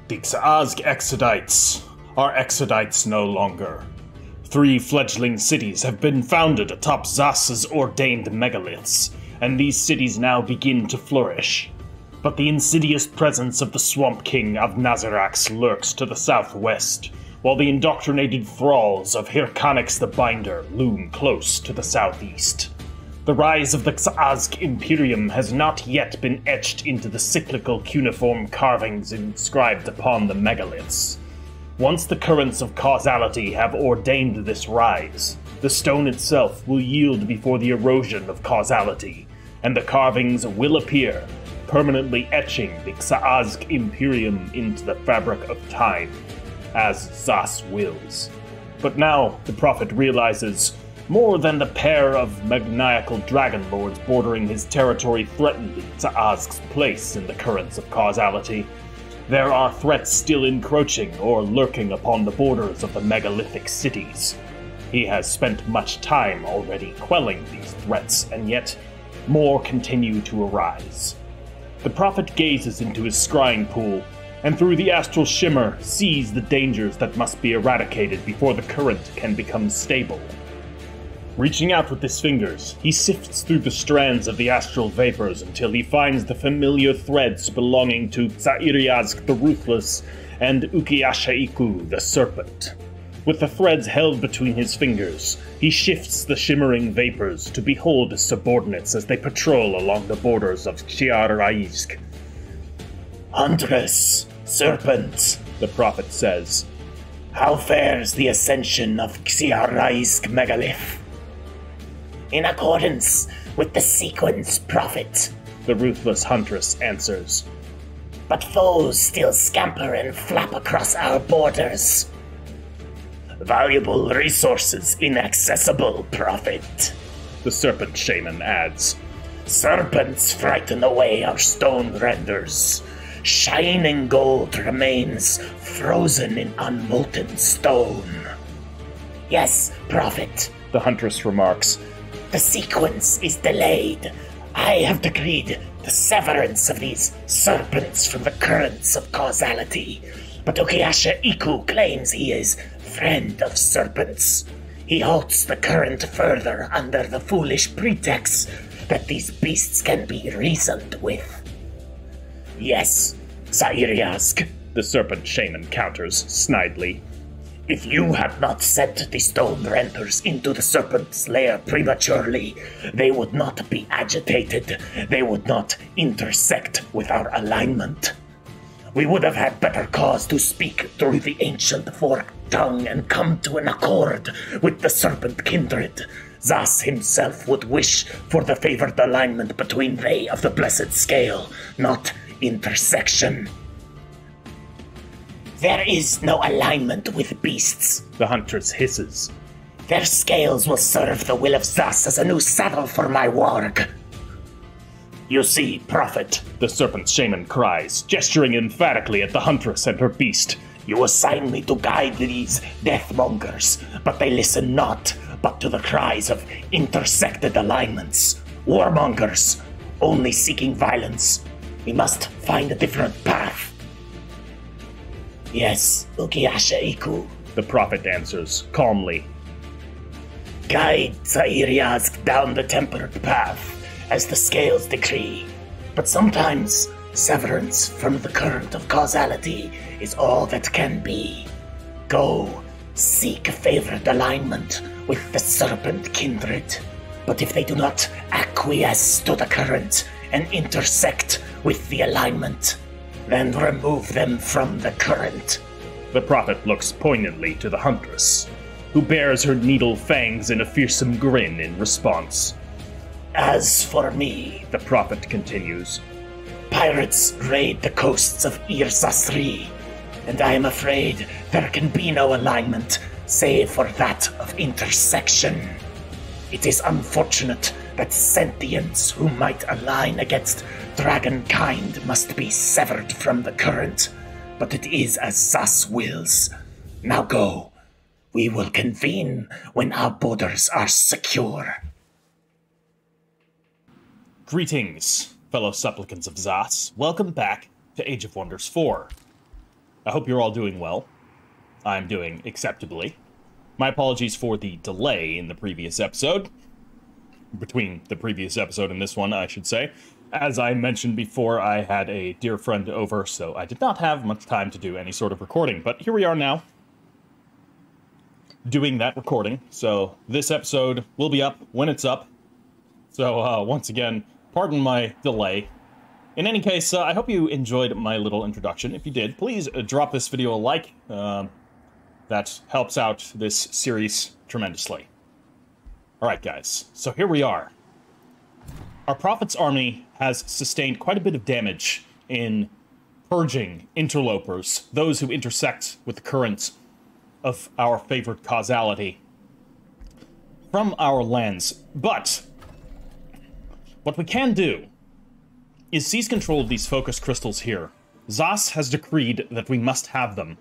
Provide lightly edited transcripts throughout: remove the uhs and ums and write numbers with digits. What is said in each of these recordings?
The Xaazg Exodites are Exodites no longer. 3 fledgling cities have been founded atop Zas's ordained megaliths, and these cities now begin to flourish. But the insidious presence of the Swamp King of Nazarax lurks to the southwest, while the indoctrinated thralls of Hirconix the Binder loom close to the southeast. The rise of the Xaazg Imperium has not yet been etched into the cyclical cuneiform carvings inscribed upon the megaliths. Once the currents of causality have ordained this rise, the stone itself will yield before the erosion of causality, and the carvings will appear, permanently etching the Xaazg Imperium into the fabric of time, as Zas wills. But now the prophet realizes more than the pair of maniacal dragon lords bordering his territory threaten the Xaazg's place in the currents of causality. There are threats still encroaching or lurking upon the borders of the megalithic cities. He has spent much time already quelling these threats, and yet more continue to arise. The prophet gazes into his scrying pool, and through the astral shimmer sees the dangers that must be eradicated before the current can become stable. Reaching out with his fingers, he sifts through the strands of the astral vapors until he finds the familiar threads belonging to Xairiazg the Ruthless and Ukiashaiku the Serpent. With the threads held between his fingers, he shifts the shimmering vapors to behold his subordinates as they patrol along the borders of Xiaraizg. "Huntress, Serpent," the prophet says, "how fares the ascension of Xiaraizg Megalith?" "In accordance with the sequence, prophet," the ruthless huntress answers. "But foes still scamper and flap across our borders." "Valuable resources inaccessible, prophet," the serpent shaman adds. "Serpents frighten away our stone renders. Shining gold remains frozen in unmolten stone." "Yes, prophet," the huntress remarks. "The sequence is delayed. I have decreed the severance of these serpents from the currents of causality. But Ukiasha Iku claims he is friend of serpents. He halts the current further under the foolish pretext that these beasts can be reasoned with." "Yes, Xairiazg," the serpent shaman counters snidely. "If you had not sent the stone renters into the serpent's lair prematurely, they would not be agitated. They would not intersect with our alignment. We would have had better cause to speak through the ancient forked tongue and come to an accord with the serpent kindred. Zas himself would wish for the favored alignment between they of the blessed scale, not intersection." "There is no alignment with beasts," the huntress hisses. "Their scales will serve the will of Zas as a new saddle for my warg." "You see, prophet," the serpent shaman cries, gesturing emphatically at the huntress and her beast, "you assign me to guide these deathmongers, but they listen not but to the cries of intersected alignments. Warmongers, only seeking violence. We must find a different path." "Yes, Ukiasha Iku," the prophet answers, calmly. "Guide Xairiazg down the tempered path, as the scales decree. But sometimes severance from the current of causality is all that can be. Go, seek favored alignment with the serpent kindred. But if they do not acquiesce to the current and intersect with the alignment, then remove them from the current." The prophet looks poignantly to the huntress, who bares her needle fangs in a fearsome grin in response. "As for me," the prophet continues, "pirates raid the coasts of Irsasri, and I am afraid there can be no alignment save for that of intersection. It is unfortunate that sentients who might align against Dragonkind must be severed from the current, but it is as Zas wills. Now go. We will convene when our borders are secure." Greetings, fellow supplicants of Zas. Welcome back to Age of Wonders 4. I hope you're all doing well. I'm doing acceptably. My apologies for the delay in the previous episode. Between the previous episode and this one, I should say. As I mentioned before, I had a dear friend over, so I did not have much time to do any sort of recording. But here we are now, doing that recording. So this episode will be up when it's up. So once again, pardon my delay. In any case, I hope you enjoyed my little introduction. If you did, please drop this video a like. That helps out this series tremendously. Alright guys, so here we are. Our Prophet's army has sustained quite a bit of damage in purging interlopers, those who intersect with the current of our favored causality, from our lands. But what we can do is seize control of these focus crystals here. Zas has decreed that we must have them,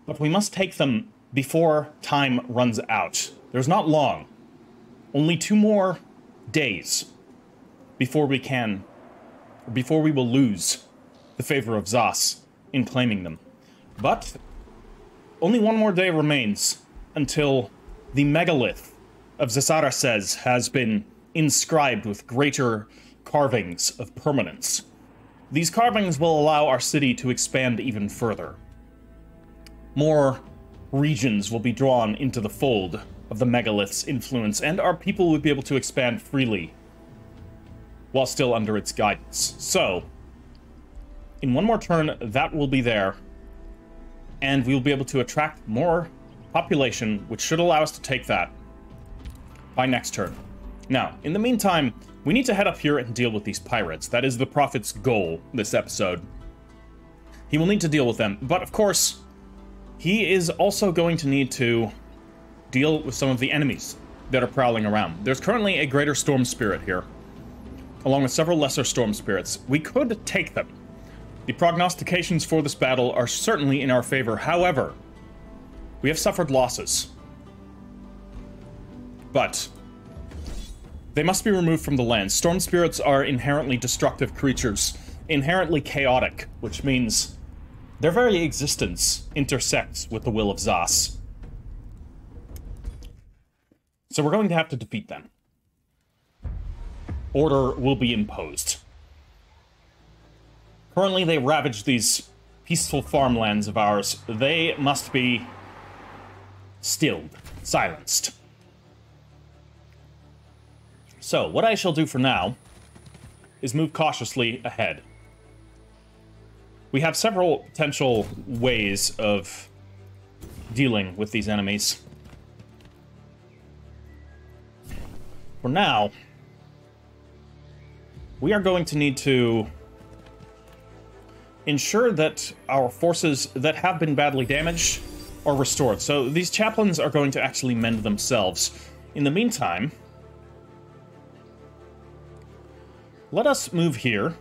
but we must take them before time runs out. There's not long. Only 2 more days before we will lose the favor of Zas in claiming them. But only 1 more day remains until the Megalith of Zasara says has been inscribed with greater carvings of permanence. These carvings will allow our city to expand even further. More regions will be drawn into the fold of the Megalith's influence, and our people will be able to expand freely while still under its guidance. So, in 1 more turn, that will be there, and we will be able to attract more population, which should allow us to take that by next turn. Now, in the meantime, we need to head up here and deal with these pirates. That is the Prophet's goal this episode. He will need to deal with them, but of course, he is also going to need to deal with some of the enemies that are prowling around. There's currently a greater storm spirit here, along with several lesser storm spirits. We could take them. The prognostications for this battle are certainly in our favor. However, we have suffered losses. But they must be removed from the land. Storm spirits are inherently destructive creatures, inherently chaotic, which means their very existence intersects with the will of Zas. So we're going to have to defeat them. Order will be imposed. Currently, they ravage these peaceful farmlands of ours. They must be stilled, silenced. So, what I shall do for now is move cautiously ahead. We have several potential ways of dealing with these enemies. For now, we are going to need to ensure that our forces that have been badly damaged are restored. So these chaplains are going to actually mend themselves. In the meantime, let us move here.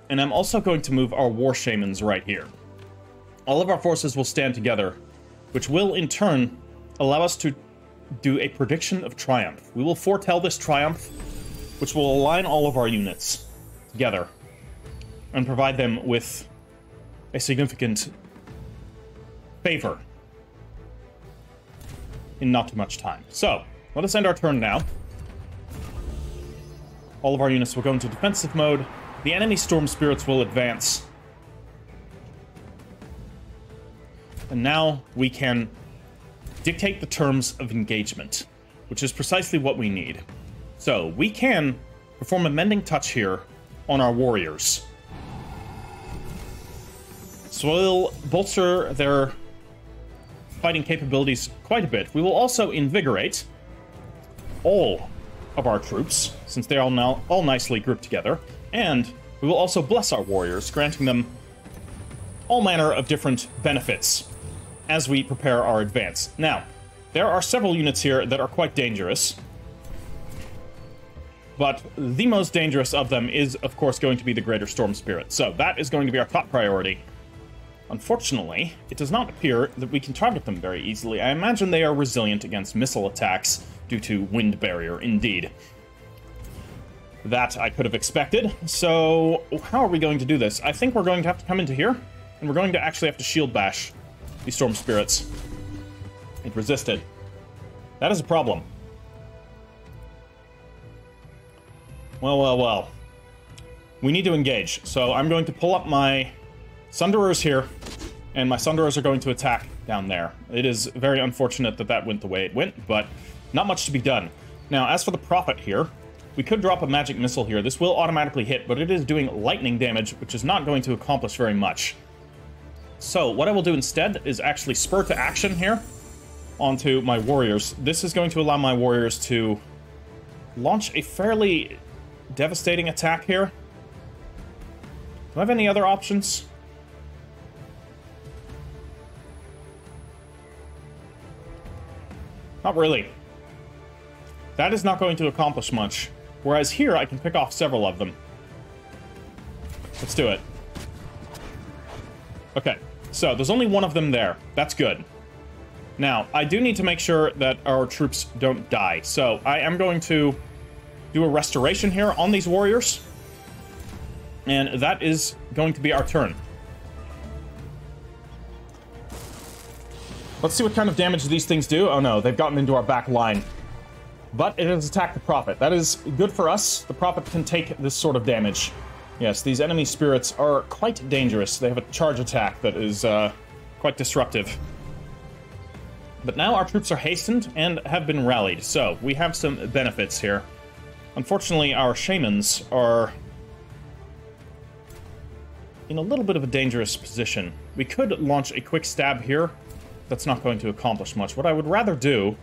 And I'm also going to move our war shamans right here. All of our forces will stand together, which will in turn allow us to do a prediction of triumph. We will foretell this triumph, which will align all of our units together and provide them with a significant favor in not too much time. So, let us end our turn now. All of our units will go into defensive mode. The enemy storm spirits will advance. And now we can dictate the terms of engagement, which is precisely what we need. So, we can perform a mending touch here on our warriors. So we'll bolster their fighting capabilities quite a bit. We will also invigorate all of our troops, since they are now all nicely grouped together, and we will also bless our warriors, granting them all manner of different benefits as we prepare our advance. Now, there are several units here that are quite dangerous, but the most dangerous of them is, of course, going to be the Greater Storm Spirit. So that is going to be our top priority. Unfortunately, it does not appear that we can target them very easily. I imagine they are resilient against missile attacks due to wind barrier, indeed. That I could have expected. So, how are we going to do this? I think we're going to have to come into here And we're going to actually have to shield bash these storm spirits. It resisted. That is a problem. Well, well, well. We need to engage. So I'm going to pull up my Sunderers here, and my Sunderers are going to attack down there. It is very unfortunate that that went the way it went, but not much to be done. Now, as for the Prophet here, we could drop a magic missile here. This will automatically hit, but it is doing lightning damage, which is not going to accomplish very much. So, what I will do instead is actually spur to action here onto my warriors. This is going to allow my warriors to launch a fairly devastating attack here. Do I have any other options? Not really. That is not going to accomplish much. Whereas here, I can pick off several of them. Let's do it. Okay, so there's only one of them there. That's good. Now, I do need to make sure that our troops don't die. So I am going to do a restoration here on these warriors. And that is going to be our turn. Let's see what kind of damage these things do. Oh no, they've gotten into our back line. But it has attacked the Prophet. That is good for us. The Prophet can take this sort of damage. Yes, these enemy spirits are quite dangerous. They have a charge attack that is quite disruptive. But now our troops are hastened and have been rallied, so we have some benefits here. Unfortunately, our shamans are in a little bit of a dangerous position. We could launch a quick stab here. That's not going to accomplish much. What I would rather do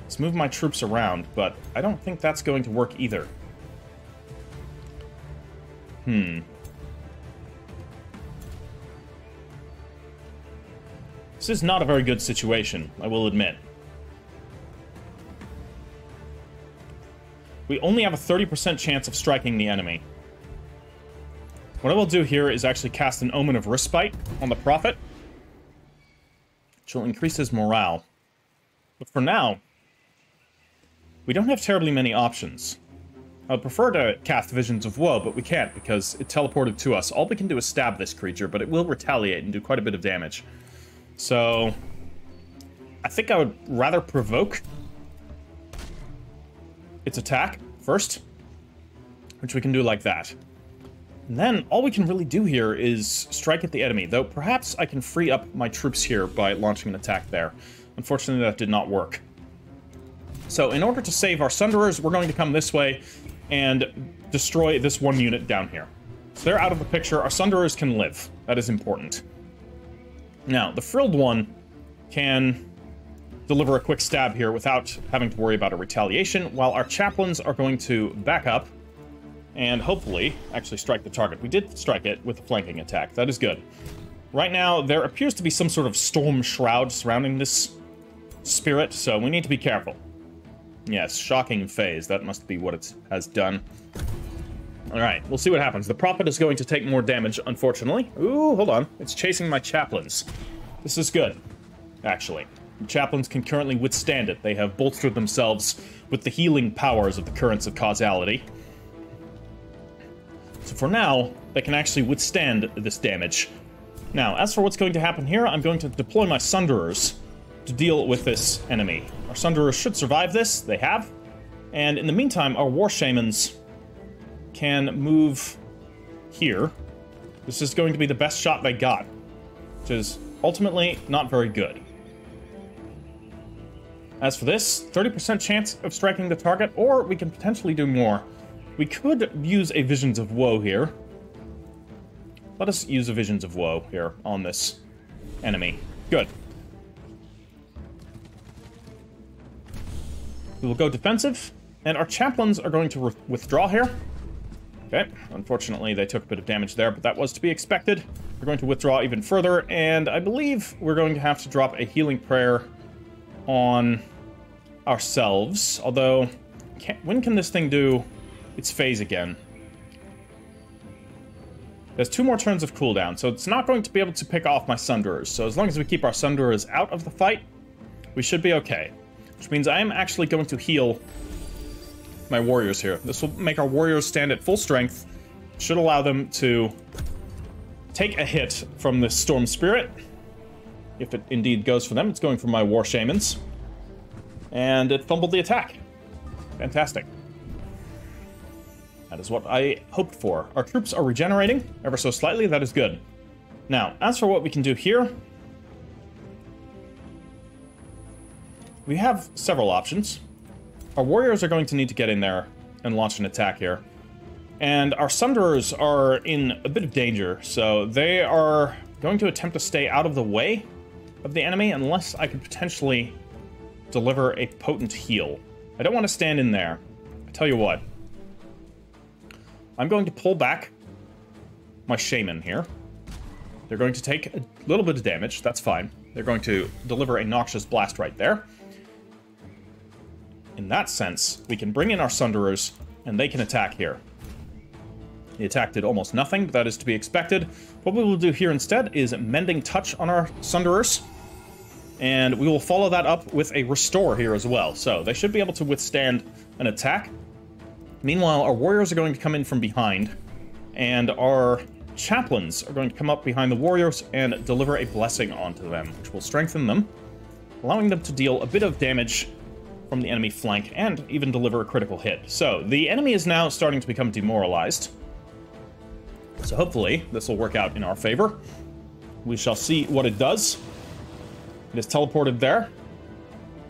is move my troops around, but I don't think that's going to work either. This is not a very good situation, I will admit. We only have a 30% chance of striking the enemy. What I will do here is actually cast an Omen of Respite on the Prophet, which will increase his morale. But for now, we don't have terribly many options. I would prefer to cast Visions of Woe, but we can't because it teleported to us. All we can do is stab this creature, but it will retaliate and do quite a bit of damage. So, I think I would rather provoke its attack first, which we can do like that. And then, all we can really do here is strike at the enemy, though perhaps I can free up my troops here by launching an attack there. Unfortunately, that did not work. So, in order to save our Sunderers, we're going to come this way and destroy this one unit down here. So they're out of the picture. Our Sunderers can live. That is important. Now, the Frilled one can deliver a quick stab here without having to worry about a retaliation, while our Chaplains are going to back up and hopefully actually strike the target. We did strike it with a flanking attack. That is good. Right now, there appears to be some sort of storm shroud surrounding this spirit, so we need to be careful. Yes, shocking phase. That must be what it has done. Alright, we'll see what happens. The Prophet is going to take more damage, unfortunately. Ooh, hold on. It's chasing my Chaplains. This is good, actually. The Chaplains can currently withstand it. They have bolstered themselves with the healing powers of the currents of causality. So for now, they can actually withstand this damage. Now, as for what's going to happen here, I'm going to deploy my Sunderers to deal with this enemy. Our Sunderers should survive this. They have. And in the meantime, our War Shamans can move here. This is going to be the best shot they got, which is ultimately not very good. As for this, 30% chance of striking the target, or we can potentially do more. We could use a Visions of Woe here. Let us use a Visions of Woe here on this enemy. Good. We will go defensive, and our Chaplains are going to withdraw here. Okay, unfortunately they took a bit of damage there, but that was to be expected. We're going to withdraw even further, and I believe we're going to have to drop a Healing Prayer on ourselves. Although, when can this thing do its phase again? There's 2 more turns of cooldown, so it's not going to be able to pick off my Sunderers. So as long as we keep our Sunderers out of the fight, we should be okay. Which means I am actually going to heal my warriors here. This will make our warriors stand at full strength. Should allow them to take a hit from the Storm Spirit. If it indeed goes for them, it's going for my War Shamans. And it fumbled the attack. Fantastic. That is what I hoped for. Our troops are regenerating ever so slightly. That is good. Now, as for what we can do here, we have several options. Our warriors are going to need to get in there and launch an attack here. And our Sunderers are in a bit of danger, so they are going to attempt to stay out of the way of the enemy unless I could potentially deliver a potent heal. I don't want to stand in there. I tell you what. I'm going to pull back my Shaman here. They're going to take a little bit of damage. That's fine. They're going to deliver a Noxious Blast right there. In that sense, we can bring in our Sunderers, and they can attack here. The attack did almost nothing, but that is to be expected. What we will do here instead is Mending Touch on our Sunderers, and we will follow that up with a Restore here as well. So they should be able to withstand an attack. Meanwhile, our warriors are going to come in from behind, and our chaplains are going to come up behind the warriors and deliver a blessing onto them, which will strengthen them, allowing them to deal a bit of damage from the enemy flank and even deliver a critical hit. So the enemy is now starting to become demoralized. So hopefully this will work out in our favor. We shall see what it does. It is teleported there,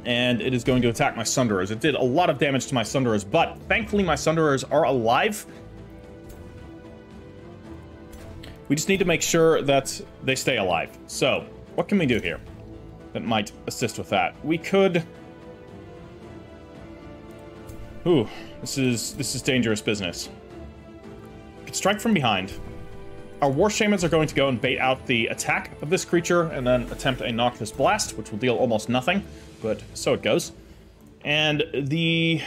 and it is going to attack my Sunderers. It did a lot of damage to my Sunderers, but thankfully my Sunderers are alive. We just need to make sure that they stay alive. So, what can we do here that might assist with that? We could... Ooh, this is dangerous business. We could strike from behind. Our War Shamans are going to go and bait out the attack of this creature and then attempt a Noxious Blast, which will deal almost nothing, but so it goes. And the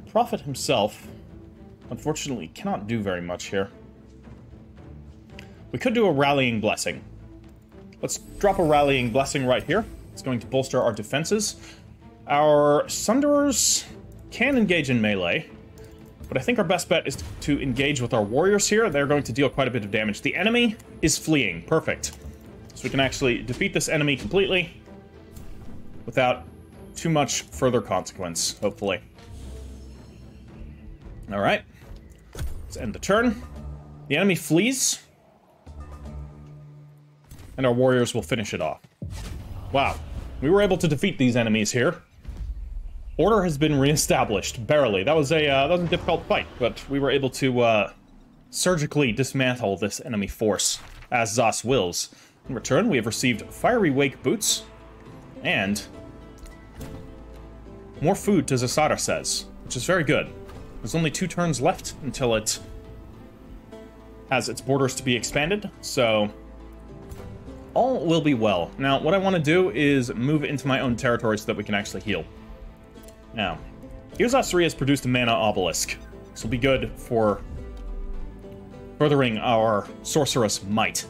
Prophet himself, unfortunately, cannot do very much here. We could do a Rallying Blessing. Let's drop a Rallying Blessing right here. It's going to bolster our defenses. Our Sunderers can engage in melee, but I think our best bet is to engage with our warriors here. They're going to deal quite a bit of damage. The enemy is fleeing. Perfect. So we can actually defeat this enemy completely without too much further consequence, hopefully. Alright. Let's end the turn. The enemy flees, and our warriors will finish it off. Wow. We were able to defeat these enemies here. Order has been reestablished, barely. That was a difficult fight, but we were able to surgically dismantle this enemy force, as Zas wills. In return, we have received Fiery Wake Boots, and more food to Zasada says, which is very good. There's only 2 turns left until it has its borders to be expanded, so all will be well. Now, what I want to do is move into my own territory so that we can actually heal. Now, Irzas 3 has produced a mana obelisk. This will be good for furthering our sorceress might.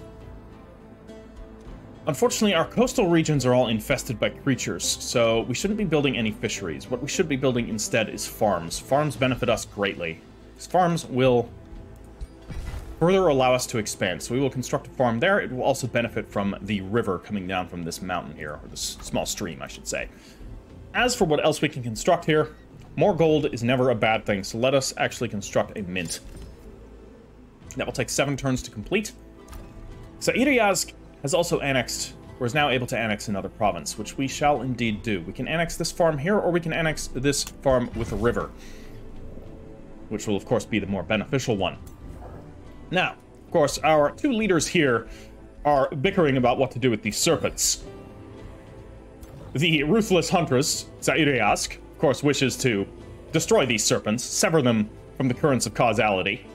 Unfortunately, our coastal regions are all infested by creatures, so we shouldn't be building any fisheries. What we should be building instead is farms. Farms benefit us greatly. These farms will further allow us to expand, so we will construct a farm there. It will also benefit from the river coming down from this mountain here, or this small stream, I should say. As for what else we can construct here, more gold is never a bad thing, so let us actually construct a mint. That will take 7 turns to complete. Sa'iryazg has also annexed, or is now able to annex another province, which we shall indeed do. We can annex this farm here, or we can annex this farm with a river, which will, of course, be the more beneficial one. Now, of course, our 2 leaders here are bickering about what to do with these serpents. The ruthless huntress, Sa'iryazg, of course, wishes to destroy these serpents, sever them from the currents of causality,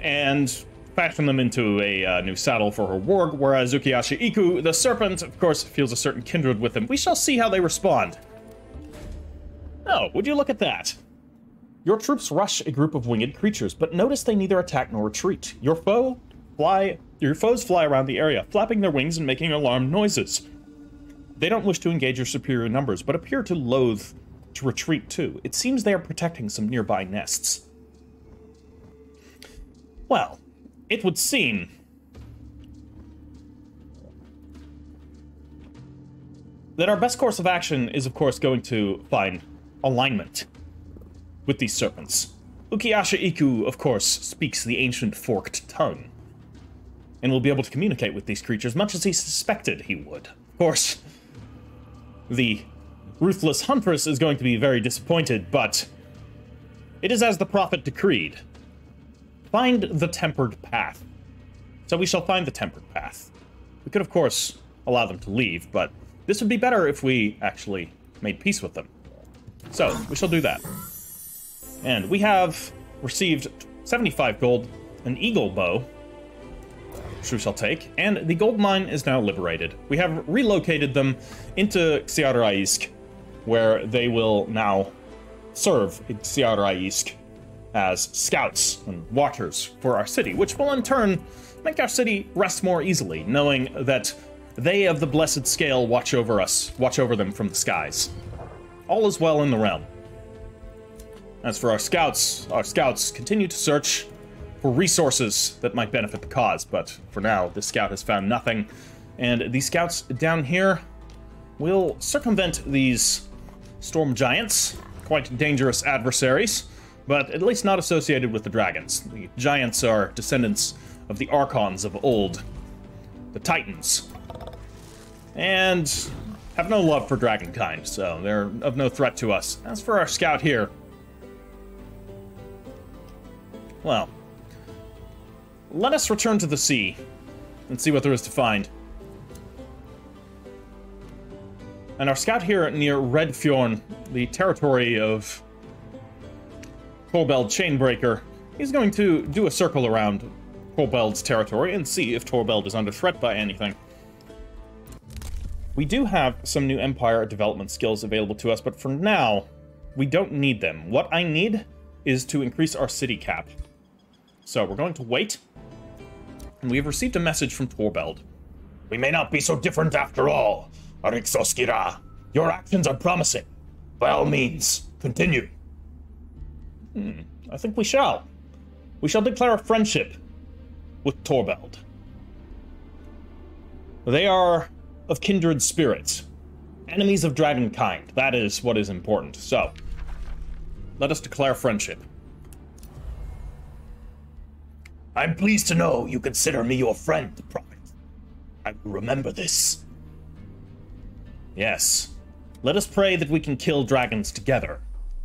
and fashion them into a new saddle for her warg, whereas Ukiyashi Iku, the serpent, of course, feels a certain kindred with them. We shall see how they respond. Oh, would you look at that? Your troops rush a group of winged creatures, but notice they neither attack nor retreat. Your foes fly around the area, flapping their wings and making alarmed noises. They don't wish to engage your superior numbers, but appear to loathe to retreat too. It seems they are protecting some nearby nests. Well, it would seem that our best course of action is, of course, going to find alignment with these serpents. Ukiyasha Iku, of course, speaks the ancient forked tongue, and will be able to communicate with these creatures much as he suspected he would. Of course, the ruthless huntress is going to be very disappointed, but it is as the prophet decreed. Find the tempered path. So we shall find the tempered path. We could, of course, allow them to leave, but this would be better if we actually made peace with them. So, we shall do that. And we have received 75 gold, an eagle bow, which we shall take, and the gold mine is now liberated. We have relocated them into Xiaraisk, where they will now serve Xiaraisk as scouts and watchers for our city, which will in turn make our city rest more easily, knowing that they of the Blessed Scale watch over us, watch over them from the skies. All is well in the realm. As for our scouts continue to search for resources that might benefit the cause, but for now, this scout has found nothing, and these scouts down here will circumvent these storm giants, quite dangerous adversaries, but at least not associated with the dragons. The giants are descendants of the archons of old, the titans, and have no love for Dragonkind, so they're of no threat to us. As for our scout here, well, let us return to the sea and see what there is to find. And our scout here near Redfjorn, the territory of Torbeld Chainbreaker, he's going to do a circle around Torbeld's territory and see if Torbeld is under threat by anything. We do have some new Empire development skills available to us, but for now, we don't need them. What I need is to increase our city cap. So we're going to wait, and we have received a message from Torbeld. We may not be so different after all, Arixoskira. Your actions are promising. By all means, continue. I think we shall. We shall declare a friendship with Torbeld. They are of kindred spirits. Enemies of Dragonkind. That is what is important. So, let us declare friendship. I'm pleased to know you consider me your friend, Prophet. I will remember this. Yes. Let us pray that we can kill dragons together,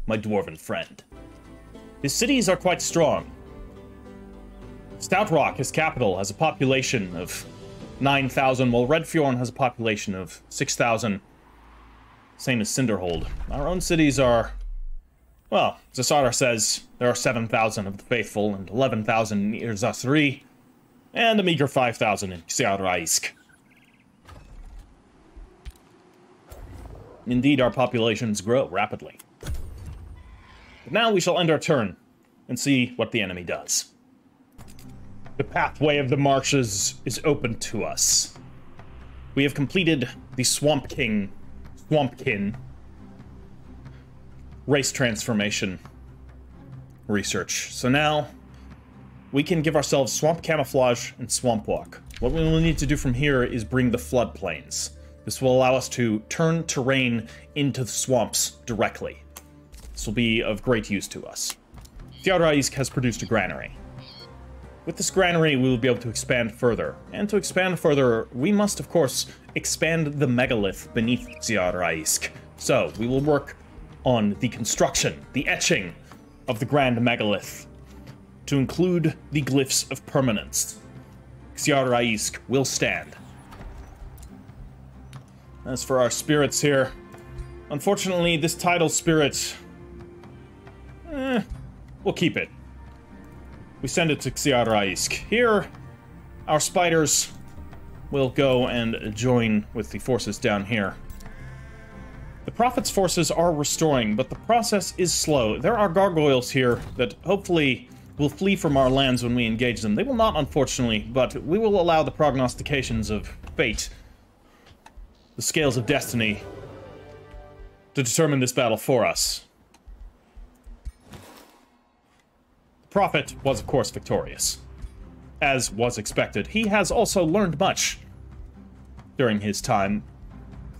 my dwarven friend. His cities are quite strong. Stout Rock, his capital, has a population of 9,000, while Redfjorn has a population of 6,000. Same as Cinderhold. Our own cities are... Well, Zasara says there are 7,000 of the faithful and 11,000 near Zasri, and a meager 5,000 in Xiaraisk. Indeed, our populations grow rapidly. But now we shall end our turn and see what the enemy does. The pathway of the marshes is open to us. We have completed the Swampkin race transformation research. So now we can give ourselves swamp camouflage and swamp walk. What we will need to do from here is bring the floodplains. This will allow us to turn terrain into the swamps directly. This will be of great use to us. Xiaraisk has produced a granary. With this granary, we will be able to expand further. And to expand further, we must, of course, expand the megalith beneath Xiaraisk. So, we will work on the construction, the etching of the Grand Megalith, to include the glyphs of permanence. Xiaraisk will stand. As for our spirits here, unfortunately, this tidal spirit, we'll keep it. We send it to Xiaraisk. Here, our spiders will go and join with the forces down here. The Prophet's forces are restoring, but the process is slow. There are gargoyles here that hopefully will flee from our lands when we engage them. They will not, unfortunately, but we will allow the prognostications of fate, the scales of destiny, to determine this battle for us. The Prophet was, of course, victorious. As was expected, he has also learned much during his time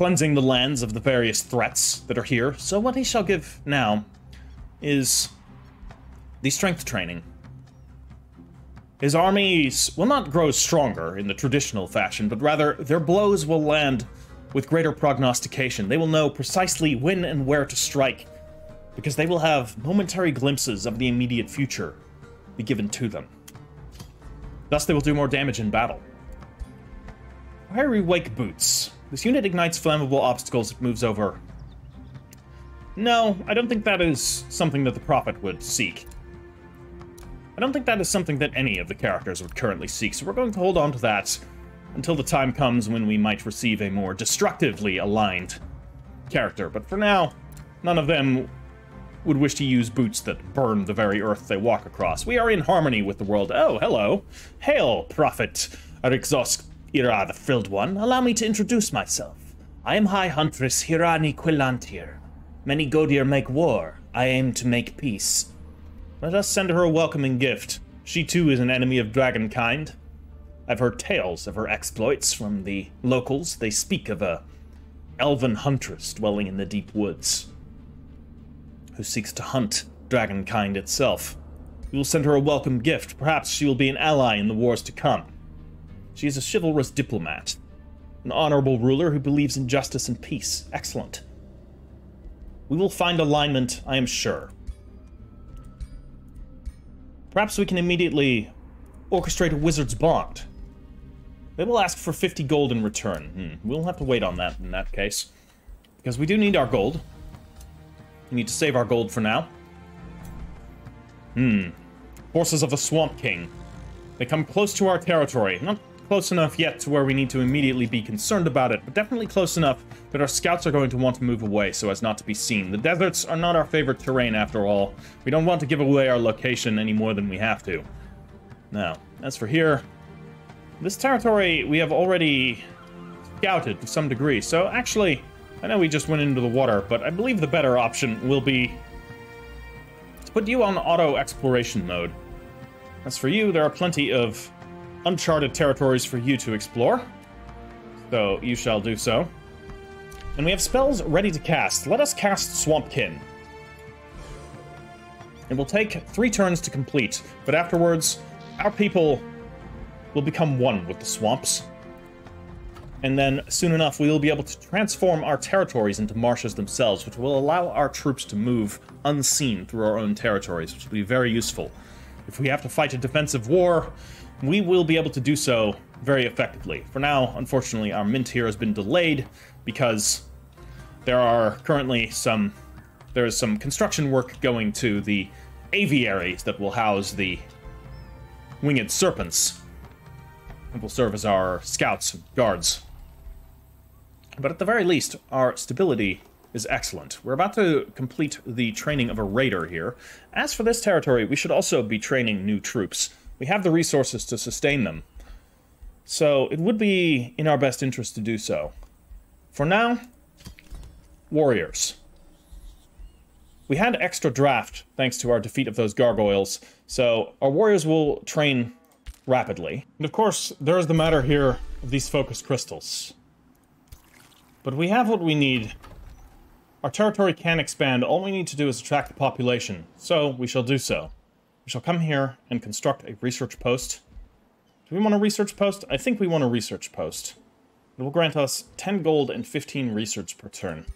cleansing the lands of the various threats that are here. So what he shall give now is the strength training. His armies will not grow stronger in the traditional fashion, but rather their blows will land with greater prognostication. They will know precisely when and where to strike, because they will have momentary glimpses of the immediate future be given to them. Thus, they will do more damage in battle. Fiery Wake Boots. This unit ignites flammable obstacles it moves over. No, I don't think that is something that the Prophet would seek. I don't think that is something that any of the characters would currently seek, so we're going to hold on to that until the time comes when we might receive a more destructively aligned character. But for now, none of them would wish to use boots that burn the very earth they walk across. We are in harmony with the world. Oh, hello. Hail, Prophet Arixos Ira, the Frilled One. Allow me to introduce myself. I am High Huntress Hirani Quilantir. Many Godir make war. I aim to make peace. Let us send her a welcoming gift. She too is an enemy of Dragonkind. I've heard tales of her exploits from the locals. They speak of a elven huntress dwelling in the deep woods, who seeks to hunt Dragonkind itself. We will send her a welcome gift. Perhaps she will be an ally in the wars to come. She is a chivalrous diplomat, an honorable ruler who believes in justice and peace. Excellent. We will find alignment, I am sure. Perhaps we can immediately orchestrate a wizard's bond. They will ask for 50 gold in return. We'll have to wait on that in that case, because we do need our gold. We need to save our gold for now. Forces of the Swamp King. They come close to our territory. Not close enough yet to where we need to immediately be concerned about it, but definitely close enough that our scouts are going to want to move away so as not to be seen. The deserts are not our favorite terrain after all. We don't want to give away our location any more than we have to. Now, as for here, this territory we have already scouted to some degree, so actually, I know we just went into the water, but I believe the better option will be to put you on auto exploration mode. As for you, there are plenty of uncharted territories for you to explore, so you shall do so. And we have spells ready to cast. Let us cast Swampkin. It will take 3 turns to complete, but afterwards, our people will become one with the swamps. And then, soon enough, we will be able to transform our territories into marshes themselves, which will allow our troops to move unseen through our own territories, which will be very useful. If we have to fight a defensive war, we will be able to do so very effectively. For now, unfortunately, our mint here has been delayed because there are currently some construction work going to the aviaries that will house the winged serpents and will serve as our scouts and guards. But at the very least, our stability is excellent. We're about to complete the training of a raider here. As for this territory, we should also be training new troops. We have the resources to sustain them, so it would be in our best interest to do so. For now, warriors. We had extra draft thanks to our defeat of those gargoyles, so our warriors will train rapidly. And of course, there is the matter here of these focus crystals. But we have what we need. Our territory can expand. All we need to do is attract the population, so we shall do so. We shall come here and construct a research post. Do we want a research post? I think we want a research post. It will grant us 10 gold and 15 research per turn.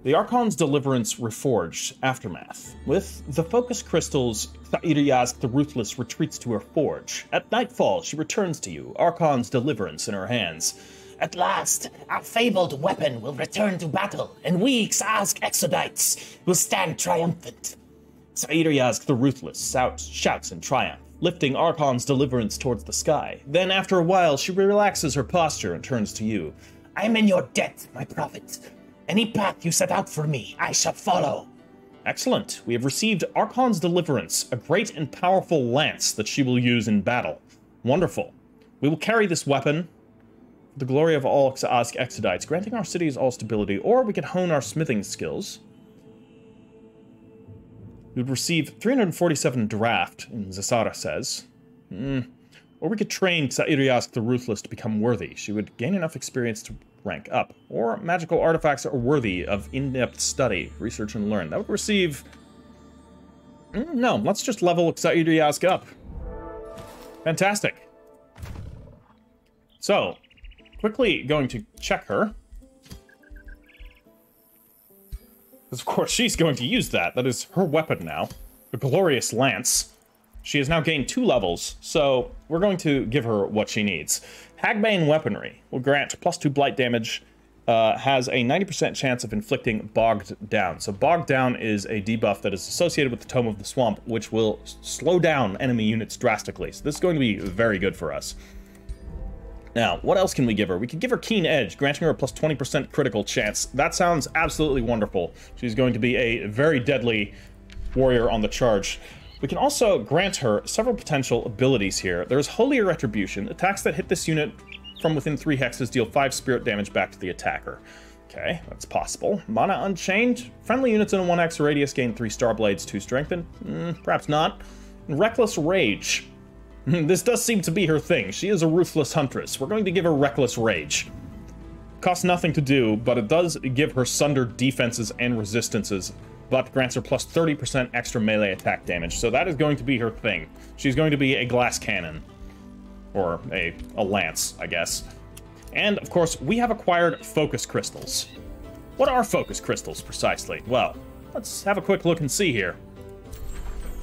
The Archon's Deliverance Reforged Aftermath. With the focus crystals, Sairiazk the Ruthless retreats to her forge. At nightfall, she returns to you, Archon's Deliverance in her hands. At last, our fabled weapon will return to battle, and we, Xazk Exodites, will stand triumphant. Sairiazk the Ruthless shouts in triumph, lifting Archon's Deliverance towards the sky. Then, after a while, she relaxes her posture and turns to you. I am in your debt, my prophet. Any path you set out for me, I shall follow. Excellent. We have received Archon's Deliverance, a great and powerful lance that she will use in battle. Wonderful. We will carry this weapon for the glory of all Xazk Exodites, granting our cities all stability, or we could hone our smithing skills. We would receive 347 draft, Zasara says. Or we could train Sairiazk the Ruthless to become worthy. She would gain enough experience to rank up. Or magical artifacts are worthy of in-depth study, research, and learn. That would receive... No, let's just level Xayuriask up. Fantastic. So, quickly going to check her. Because of course she's going to use that. That is her weapon now. The glorious lance. She has now gained 2 levels, so we're going to give her what she needs. Hagbane weaponry will grant +2 blight damage, has a 90% chance of inflicting bogged down. So bogged down is a debuff that is associated with the Tome of the Swamp, which will slow down enemy units drastically. So this is going to be very good for us. Now, what else can we give her? We could give her Keen Edge, granting her a +20% critical chance. That sounds absolutely wonderful. She's going to be a very deadly warrior on the charge. We can also grant her several potential abilities here. There's Holy Retribution. Attacks that hit this unit from within 3 hexes deal 5 spirit damage back to the attacker. Okay, that's possible. Mana Unchained. Friendly units in a 1x radius gain 3 Star Blades, 2 Strengthen. Perhaps not. And Reckless Rage. This does seem to be her thing. She is a ruthless huntress. We're going to give her Reckless Rage. Costs nothing to do, but it does give her sundered defenses and resistances, but grants her +30% extra melee attack damage. So that is going to be her thing. She's going to be a glass cannon. Or a lance, I guess. And, of course, we have acquired focus crystals. What are focus crystals, precisely? Well, let's have a quick look and see here.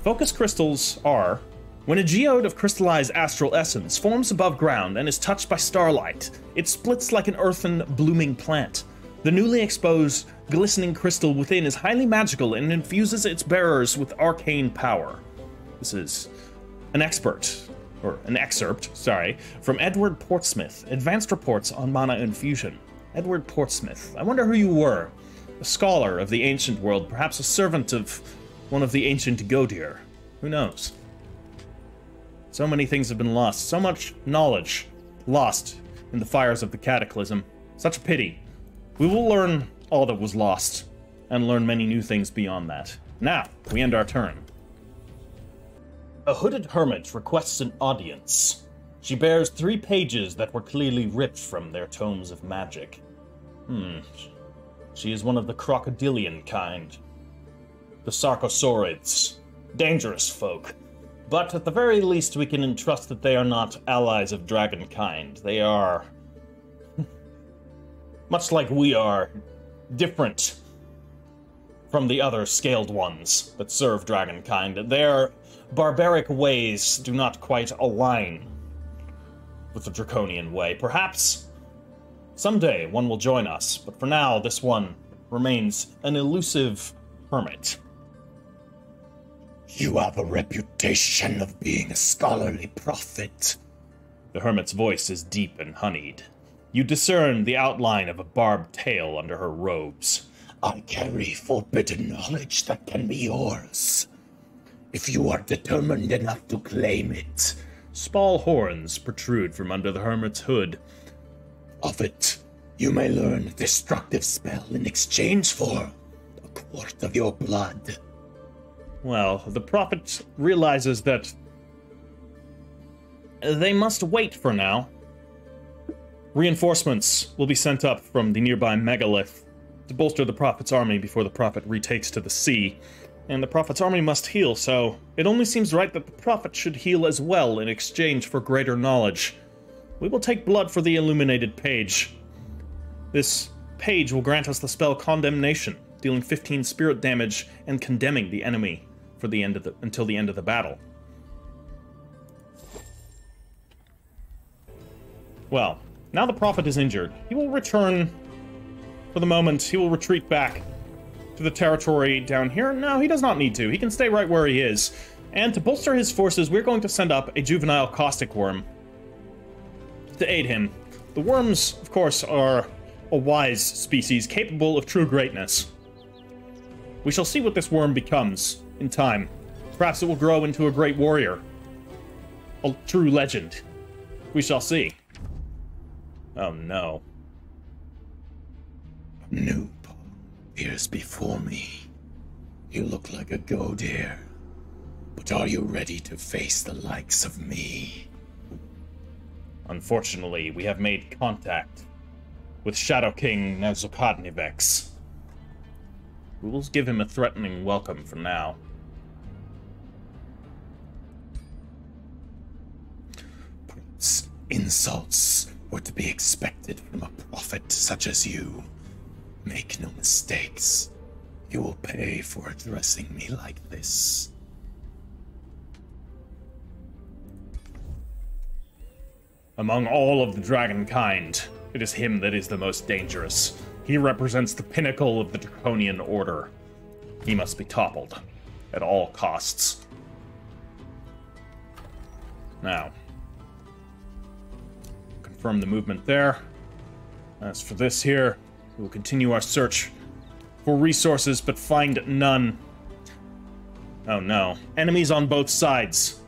Focus crystals are... when a geode of crystallized astral essence forms above ground and is touched by starlight, it splits like an earthen, blooming plant. The newly exposed, glistening crystal within is highly magical and infuses its bearers with arcane power. This is an excerpt, from Edward Portsmouth, Advanced Reports on Mana Infusion. Edward Portsmouth. I wonder who you were. A scholar of the ancient world, perhaps a servant of one of the ancient Godir. Who knows? So many things have been lost. So much knowledge lost in the fires of the Cataclysm. Such a pity. We will learn all that was lost, and learn many new things beyond that. Now, we end our turn. A hooded hermit requests an audience. She bears 3 pages that were clearly ripped from their tomes of magic. She is one of the crocodilian kind. The sarcosaurids. Dangerous folk. But at the very least we can entrust that they are not allies of Dragonkind. They are... much like we are, different from the other scaled ones that serve Dragonkind. Their barbaric ways do not quite align with the Draconian way. Perhaps someday one will join us, but for now this one remains an elusive hermit. You have a reputation of being a scholarly prophet. The hermit's voice is deep and honeyed. You discern the outline of a barbed tail under her robes. I carry forbidden knowledge that can be yours, if you are determined enough to claim it. Small horns protrude from under the hermit's hood. Of it, you may learn a destructive spell in exchange for a quart of your blood. Well, the prophet realizes that they must wait for now. Reinforcements will be sent up from the nearby Megalith to bolster the prophet's army before the prophet retakes to the sea. And the prophet's army must heal, so it only seems right that the prophet should heal as well in exchange for greater knowledge. We will take blood for the illuminated page. This page will grant us the spell Condemnation, dealing 15 spirit damage and condemning the enemy for the end of until the end of the battle. Well, now the prophet is injured. He will return for the moment. He will retreat back to the territory down here. No, he does not need to. He can stay right where he is. And to bolster his forces, we're going to send up a juvenile caustic worm to aid him. The worms, of course, are a wise species capable of true greatness. We shall see what this worm becomes in time. Perhaps it will grow into a great warrior. A true legend. We shall see. Oh no. Noob appears before me. You look like a Godir. But are you ready to face the likes of me? Unfortunately, we have made contact with Shadow King Nezukadnivex. We will give him a threatening welcome for now. Insults were to be expected from a prophet such as you. Make no mistakes. You will pay for addressing me like this. Among all of the Dragonkind, it is him that is the most dangerous. He represents the pinnacle of the Draconian Order. He must be toppled at all costs. Now, confirm the movement there. As for this here, we will continue our search for resources, but find none. Oh no. Enemies on both sides.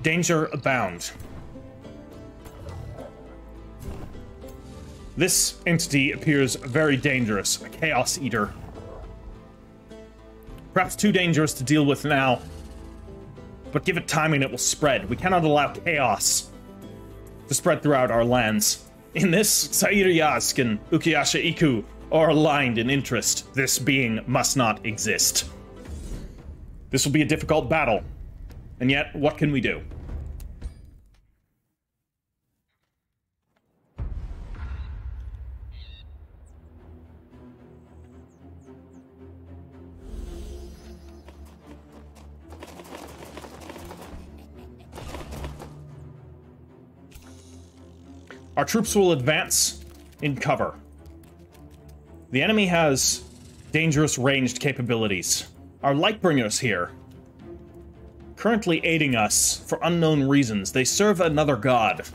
Danger abound. This entity appears very dangerous, a Chaos Eater. Perhaps too dangerous to deal with now, but give it time and it will spread. We cannot allow chaos to spread throughout our lands. In this, Sairiyask and Ukiyasha Iku are aligned in interest. This being must not exist. This will be a difficult battle, and yet, what can we do? Our troops will advance in cover. The enemy has dangerous ranged capabilities. Our Lightbringers here, currently aiding us for unknown reasons. They serve another god.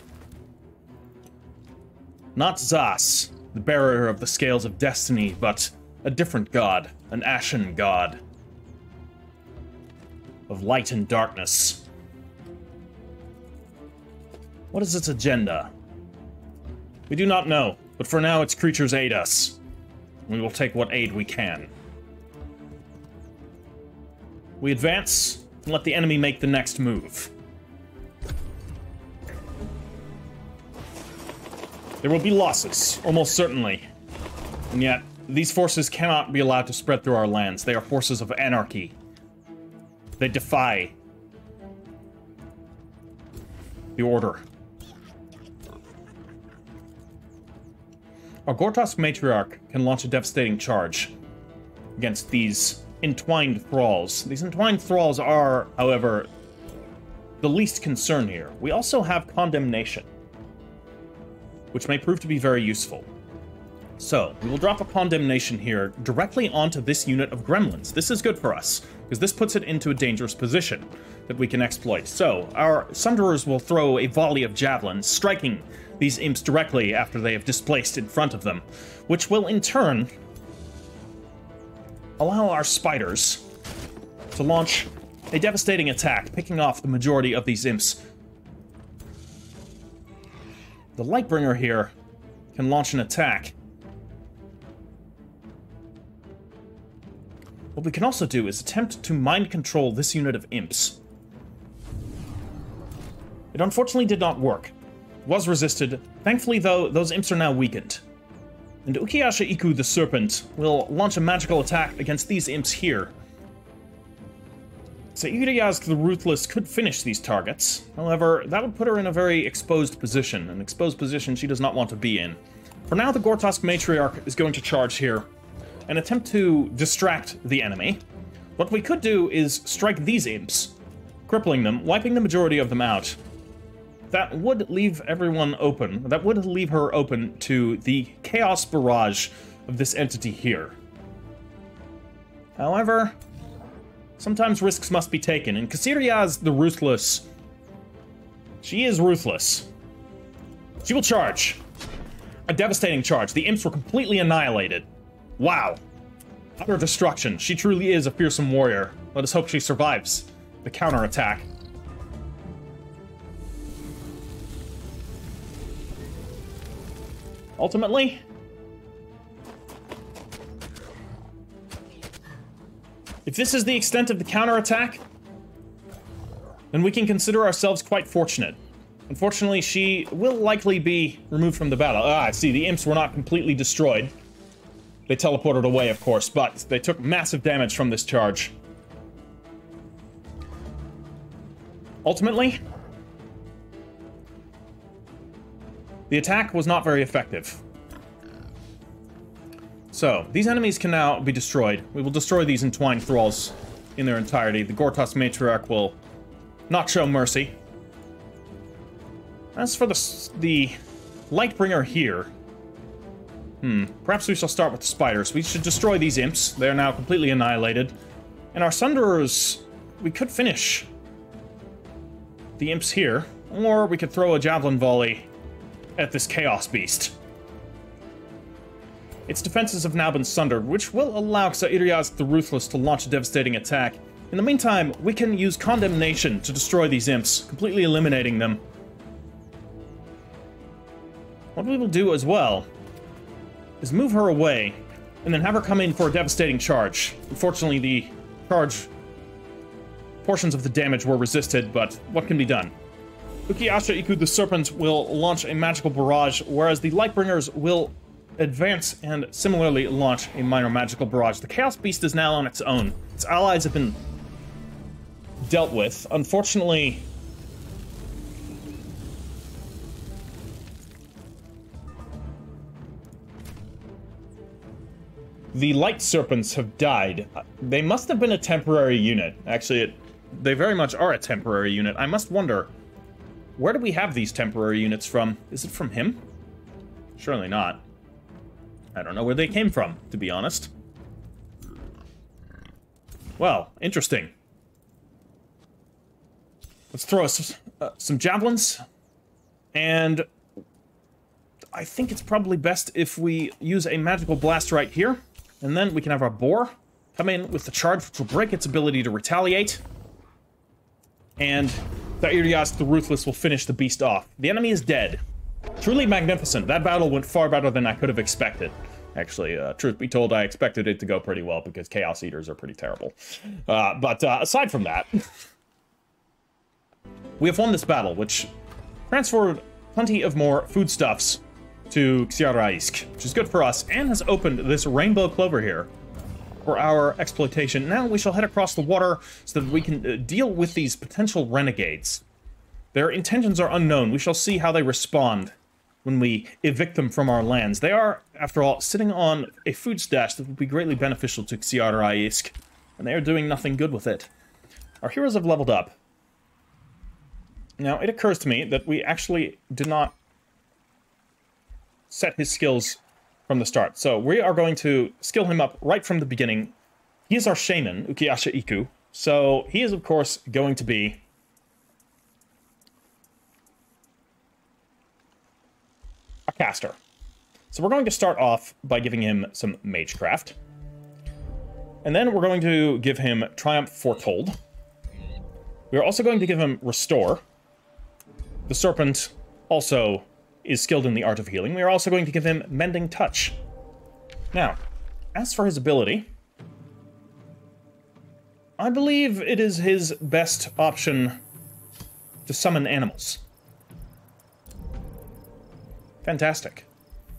Not Zas, the bearer of the scales of destiny, but a different god, an ashen god of light and darkness. What is its agenda? We do not know, but for now its creatures aid us. We will take what aid we can. We advance and let the enemy make the next move. There will be losses, almost certainly. And yet, these forces cannot be allowed to spread through our lands. They are forces of anarchy. They defy the order. Our Gortosk Matriarch can launch a devastating charge against these entwined thralls. These entwined thralls are, however, the least concern here. We also have Condemnation, which may prove to be very useful. So, we will drop a Condemnation here directly onto this unit of gremlins. This is good for us, because this puts it into a dangerous position that we can exploit. So, our Sunderers will throw a volley of javelins, striking these imps directly after they have displaced in front of them, which will in turn allow our spiders to launch a devastating attack, picking off the majority of these imps. The Lightbringer here can launch an attack. What we can also do is attempt to mind control this unit of imps. It unfortunately did not work. Was resisted. Thankfully, though, those imps are now weakened. And Ukiyasha Iku the Serpent will launch a magical attack against these imps here. Sairiyask the Ruthless could finish these targets. However, that would put her in a very exposed position, an exposed position she does not want to be in. For now, the Gortosk Matriarch is going to charge here and attempt to distract the enemy. What we could do is strike these imps, crippling them, wiping the majority of them out. That would leave everyone open. That would leave her open to the chaos barrage of this entity here. However, sometimes risks must be taken, and Kasiriaz the Ruthless, she is ruthless. She will charge. A devastating charge. The imps were completely annihilated. Wow. Utter destruction. She truly is a fearsome warrior. Let us hope she survives the counterattack. Ultimately, if this is the extent of the counterattack, then we can consider ourselves quite fortunate. Unfortunately, she will likely be removed from the battle. Ah, I see, the imps were not completely destroyed. They teleported away, of course, but they took massive damage from this charge. Ultimately, the attack was not very effective. So, these enemies can now be destroyed. We will destroy these entwined thralls in their entirety. The Gortos Matriarch will not show mercy. As for the Lightbringer here... perhaps we shall start with the spiders. We should destroy these imps. They are now completely annihilated. And our Sunderers, we could finish the imps here, or we could throw a javelin volley at this Chaos Beast. Its defenses have now been sundered, which will allow Xairias the Ruthless to launch a devastating attack. In the meantime, we can use Condemnation to destroy these imps, completely eliminating them. What we will do as well is move her away, and then have her come in for a devastating charge. Unfortunately, the charge portions of the damage were resisted, but what can be done? Ukiyasha Iku the Serpent will launch a magical barrage, whereas the Lightbringers will advance and similarly launch a minor magical barrage. The Chaos Beast is now on its own. Its allies have been dealt with. Unfortunately, the Light Serpents have died. They must have been a temporary unit. Actually, they very much are a temporary unit. I must wonder, where do we have these temporary units from? Is it from him? Surely not. I don't know where they came from, to be honest. Well, interesting. Let's throw some javelins. And I think it's probably best if we use a magical blast right here. And then we can have our boar come in with the charge, which will break its ability to retaliate. And Xairias the Ruthless will finish the beast off. The enemy is dead. Truly magnificent. That battle went far better than I could have expected. Actually, truth be told, I expected it to go pretty well because Chaos Eaters are pretty terrible. But aside from that, we have won this battle, which transferred plenty of more foodstuffs to Xiaraisk, which is good for us, and has opened this rainbow clover here for our exploitation. Now we shall head across the water so that we can deal with these potential renegades. Their intentions are unknown. We shall see how they respond when we evict them from our lands. They are, after all, sitting on a food stash that would be greatly beneficial to Xiaraisk, and they are doing nothing good with it. Our heroes have leveled up. Now, it occurs to me that we actually did not set his skills from the start. So we are going to skill him up right from the beginning. He is our shaman, Ukiyasha Iku. So he is, of course, going to be a caster. So we're going to start off by giving him some Magecraft. And then we're going to give him Triumph Foretold. We're also going to give him Restore. The Serpent also is skilled in the art of healing. We are also going to give him Mending Touch. Now, as for his ability, I believe it is his best option to summon animals. Fantastic.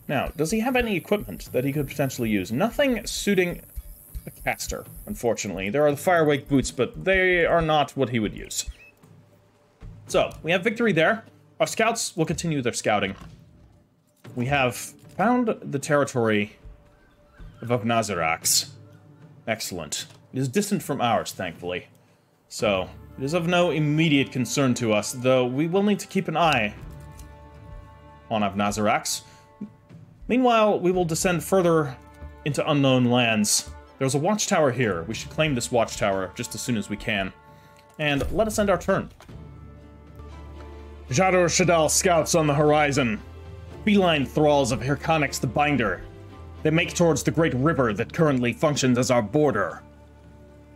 Now, does he have any equipment that he could potentially use? Nothing suiting a caster, unfortunately. There are the Firewake boots, but they are not what he would use. So, we have victory there. Our scouts will continue their scouting. We have found the territory of Nazarax. Excellent. It is distant from ours, thankfully. So, it is of no immediate concern to us, though we will need to keep an eye on Nazarax. Meanwhile, we will descend further into unknown lands. There's a watchtower here. We should claim this watchtower just as soon as we can. And let us end our turn. Jador Shadal scouts on the horizon. Feline thralls of Hirkonix the Binder. They make towards the great river that currently functions as our border.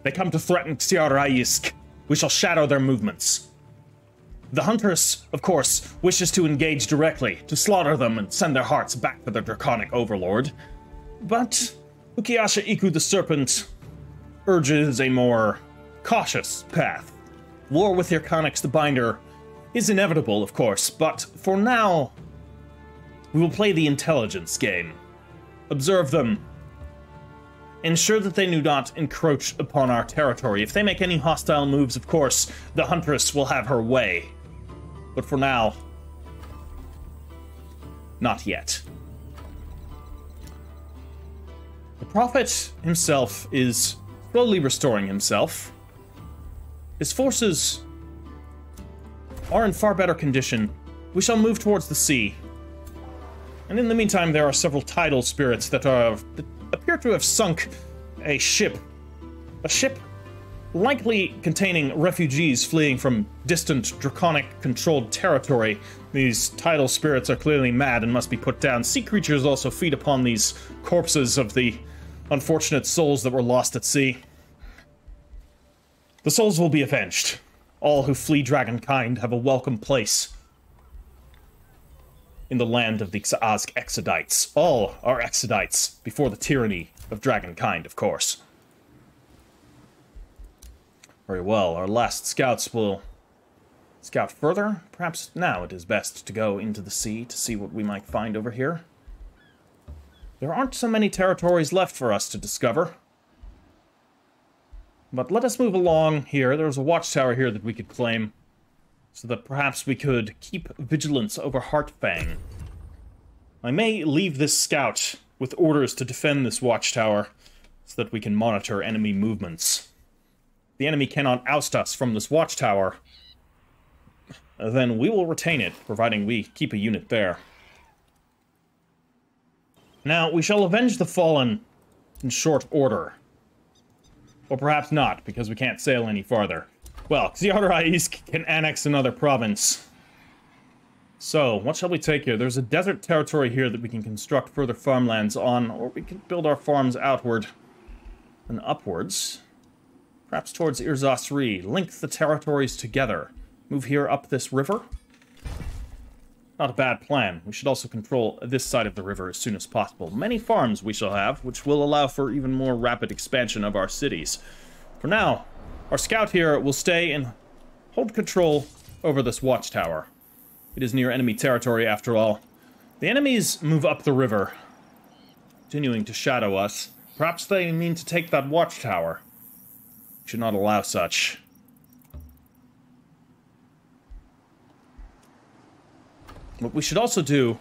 They come to threaten Xiaraisk. We shall shadow their movements. The Huntress, of course, wishes to engage directly, to slaughter them and send their hearts back to their draconic overlord. But Ukiyasha Iku the Serpent urges a more cautious path. War with Hirkonix the Binder is inevitable, of course, but for now, we will play the intelligence game. Observe them. Ensure that they do not encroach upon our territory. If they make any hostile moves, of course, the Huntress will have her way. But for now, not yet. The Prophet himself is slowly restoring himself. His forces are in far better condition. We shall move towards the sea. And in the meantime, there are several tidal spirits that appear to have sunk a ship. A ship likely containing refugees fleeing from distant Draconic-controlled territory. These tidal spirits are clearly mad and must be put down. Sea creatures also feed upon these corpses of the unfortunate souls that were lost at sea. The souls will be avenged. All who flee Dragonkind have a welcome place in the land of the Exodites. All are Exodites before the tyranny of Dragonkind, of course. Very well, our last scouts will scout further. Perhaps now it is best to go into the sea to see what we might find over here. There aren't so many territories left for us to discover. But let us move along here. There's a watchtower here that we could claim, so that perhaps we could keep vigilance over Heartfang. I may leave this scout with orders to defend this watchtower, so that we can monitor enemy movements. If the enemy cannot oust us from this watchtower, then we will retain it, providing we keep a unit there. Now, we shall avenge the fallen in short order. Or perhaps not, because we can't sail any farther. Well, Xi'Oraisk can annex another province. So, what shall we take here? There's a desert territory here that we can construct further farmlands on, or we can build our farms outward and upwards. Perhaps towards Irzasri. Link the territories together. Move here up this river. Not a bad plan. We should also control this side of the river as soon as possible. Many farms we shall have, which will allow for even more rapid expansion of our cities. For now, our scout here will stay and hold control over this watchtower. It is near enemy territory, after all. The enemies move up the river, continuing to shadow us. Perhaps they mean to take that watchtower. We should not allow such. What we should also do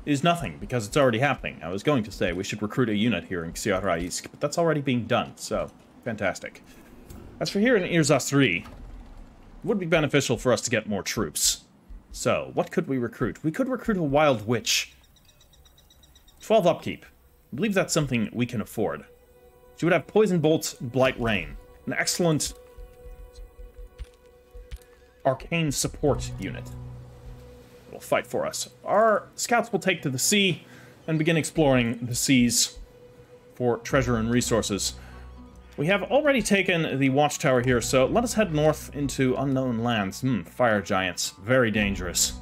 is nothing, because it's already happening. I was going to say we should recruit a unit here in Xi'Oraisk, but that's already being done, so fantastic. As for here in Irzasri, it would be beneficial for us to get more troops. So, what could we recruit? We could recruit a wild witch. 12 upkeep. I believe that's something we can afford. She would have poison bolts and blight rain. An excellent arcane support unit. Will fight for us. Our scouts will take to the sea and begin exploring the seas for treasure and resources. We have already taken the watchtower here, so let us head north into unknown lands. Fire giants. Very dangerous.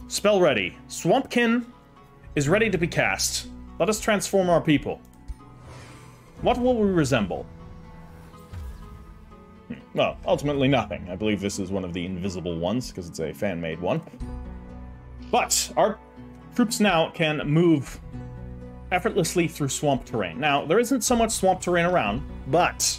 Spell ready. Swampkin is ready to be cast. Let us transform our people. What will we resemble? Well, ultimately nothing. I believe this is one of the invisible ones, because it's a fan-made one. But our troops now can move effortlessly through swamp terrain. Now, there isn't so much swamp terrain around, but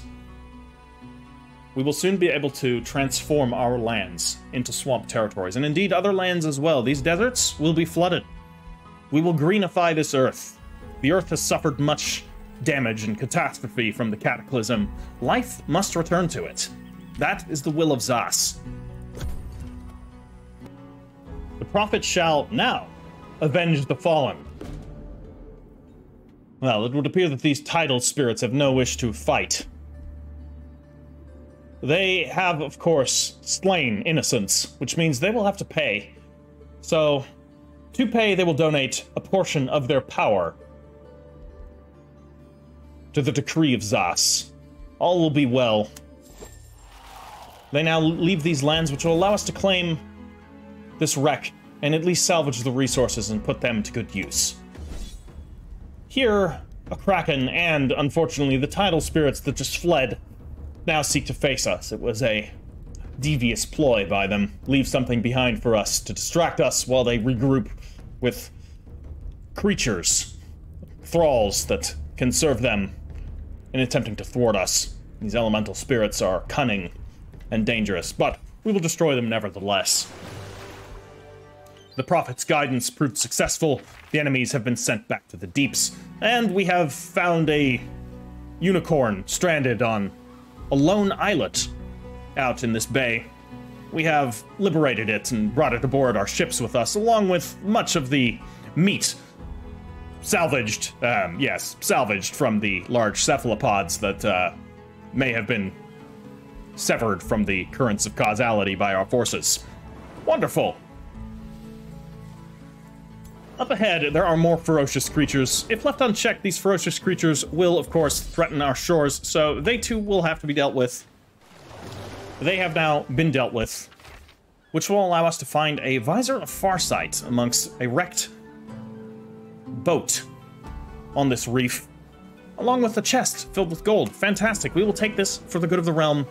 we will soon be able to transform our lands into swamp territories, and indeed other lands as well. These deserts will be flooded. We will greenify this earth. The earth has suffered much damage and catastrophe from the Cataclysm. Life must return to it. That is the will of Zas. The Prophet shall now avenge the fallen. Well, it would appear that these tidal spirits have no wish to fight. They have, of course, slain innocents, which means they will have to pay. So, to pay, they will donate a portion of their power to the decree of Zas. All will be well. They now leave these lands, which will allow us to claim this wreck and at least salvage the resources and put them to good use. Here, a kraken and, unfortunately, the tidal spirits that just fled now seek to face us. It was a devious ploy by them. Leave something behind for us to distract us while they regroup with creatures, thralls that can serve them in attempting to thwart us. These elemental spirits are cunning and dangerous, but we will destroy them nevertheless. The Prophet's guidance proved successful, the enemies have been sent back to the deeps, and we have found a unicorn stranded on a lone islet out in this bay. We have liberated it and brought it aboard our ships with us, along with much of the meat salvaged, salvaged from the large cephalopods that may have been severed from the currents of causality by our forces. Wonderful! Up ahead, there are more ferocious creatures. If left unchecked, these ferocious creatures will, of course, threaten our shores, so they too will have to be dealt with. They have now been dealt with, which will allow us to find a Visor of Farsight amongst a wrecked boat on this reef, along with a chest filled with gold. Fantastic. We will take this for the good of the realm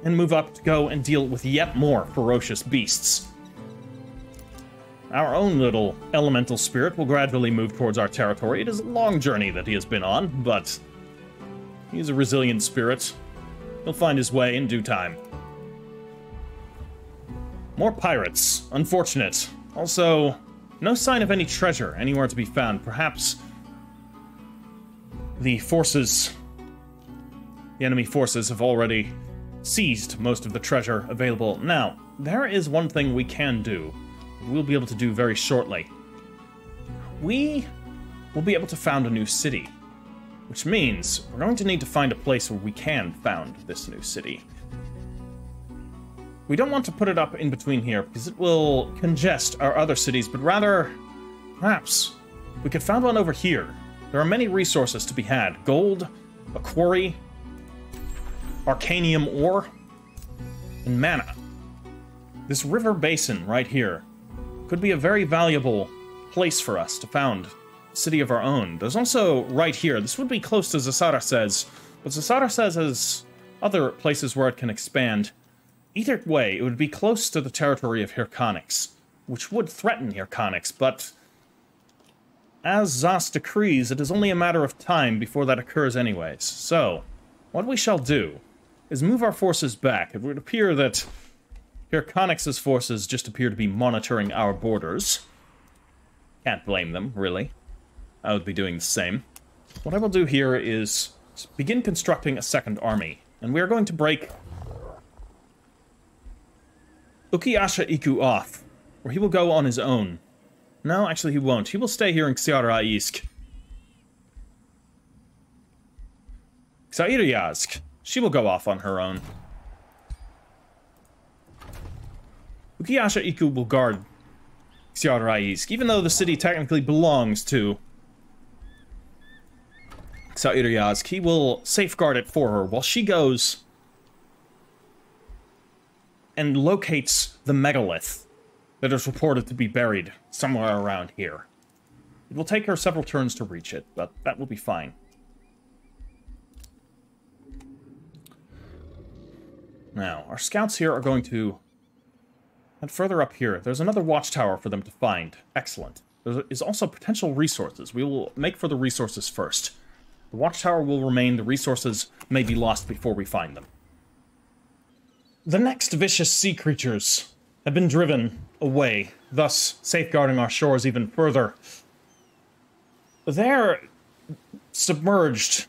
and move up to go and deal with yet more ferocious beasts. Our own little elemental spirit will gradually move towards our territory. It is a long journey that he has been on, but he's a resilient spirit. He'll find his way in due time. More pirates. Unfortunate. Also, no sign of any treasure anywhere to be found. Perhaps the enemy forces have already seized most of the treasure available. Now, there is one thing we can do. We'll be able to do very shortly. We will be able to found a new city, which means we're going to need to find a place where we can found this new city. We don't want to put it up in between here, because it will congest our other cities, but rather, perhaps, we could found one over here. There are many resources to be had. Gold, a quarry, arcanium ore, and mana. This river basin right here could be a very valuable place for us to found a city of our own. There's also, right here, this would be close to Zasara says, but Zasara says has other places where it can expand. Either way, it would be close to the territory of Hirconix, which would threaten Hirconix, but as Zas decrees, it is only a matter of time before that occurs anyways. So, what we shall do is move our forces back. It would appear that Hirconix's forces just appear to be monitoring our borders. Can't blame them, really. I would be doing the same. What I will do here is begin constructing a second army, and we are going to break Ukiyasha Iku off, where he will go on his own. No, actually he won't. He will stay here in Xiara-Isk. Xairiazk, she will go off on her own. Ukiyasha Iku will guard Xiara-Isk, even though the city technically belongs to Xairiazk. He will safeguard it for her while she goes and locates the megalith that is reported to be buried somewhere around here. It will take her several turns to reach it, but that will be fine. Now, our scouts here are going to head further up here. There's another watchtower for them to find. Excellent. There is also potential resources. We will make for the resources first. The watchtower will remain. The resources may be lost before we find them. The next vicious sea creatures have been driven away, thus safeguarding our shores even further. They're submerged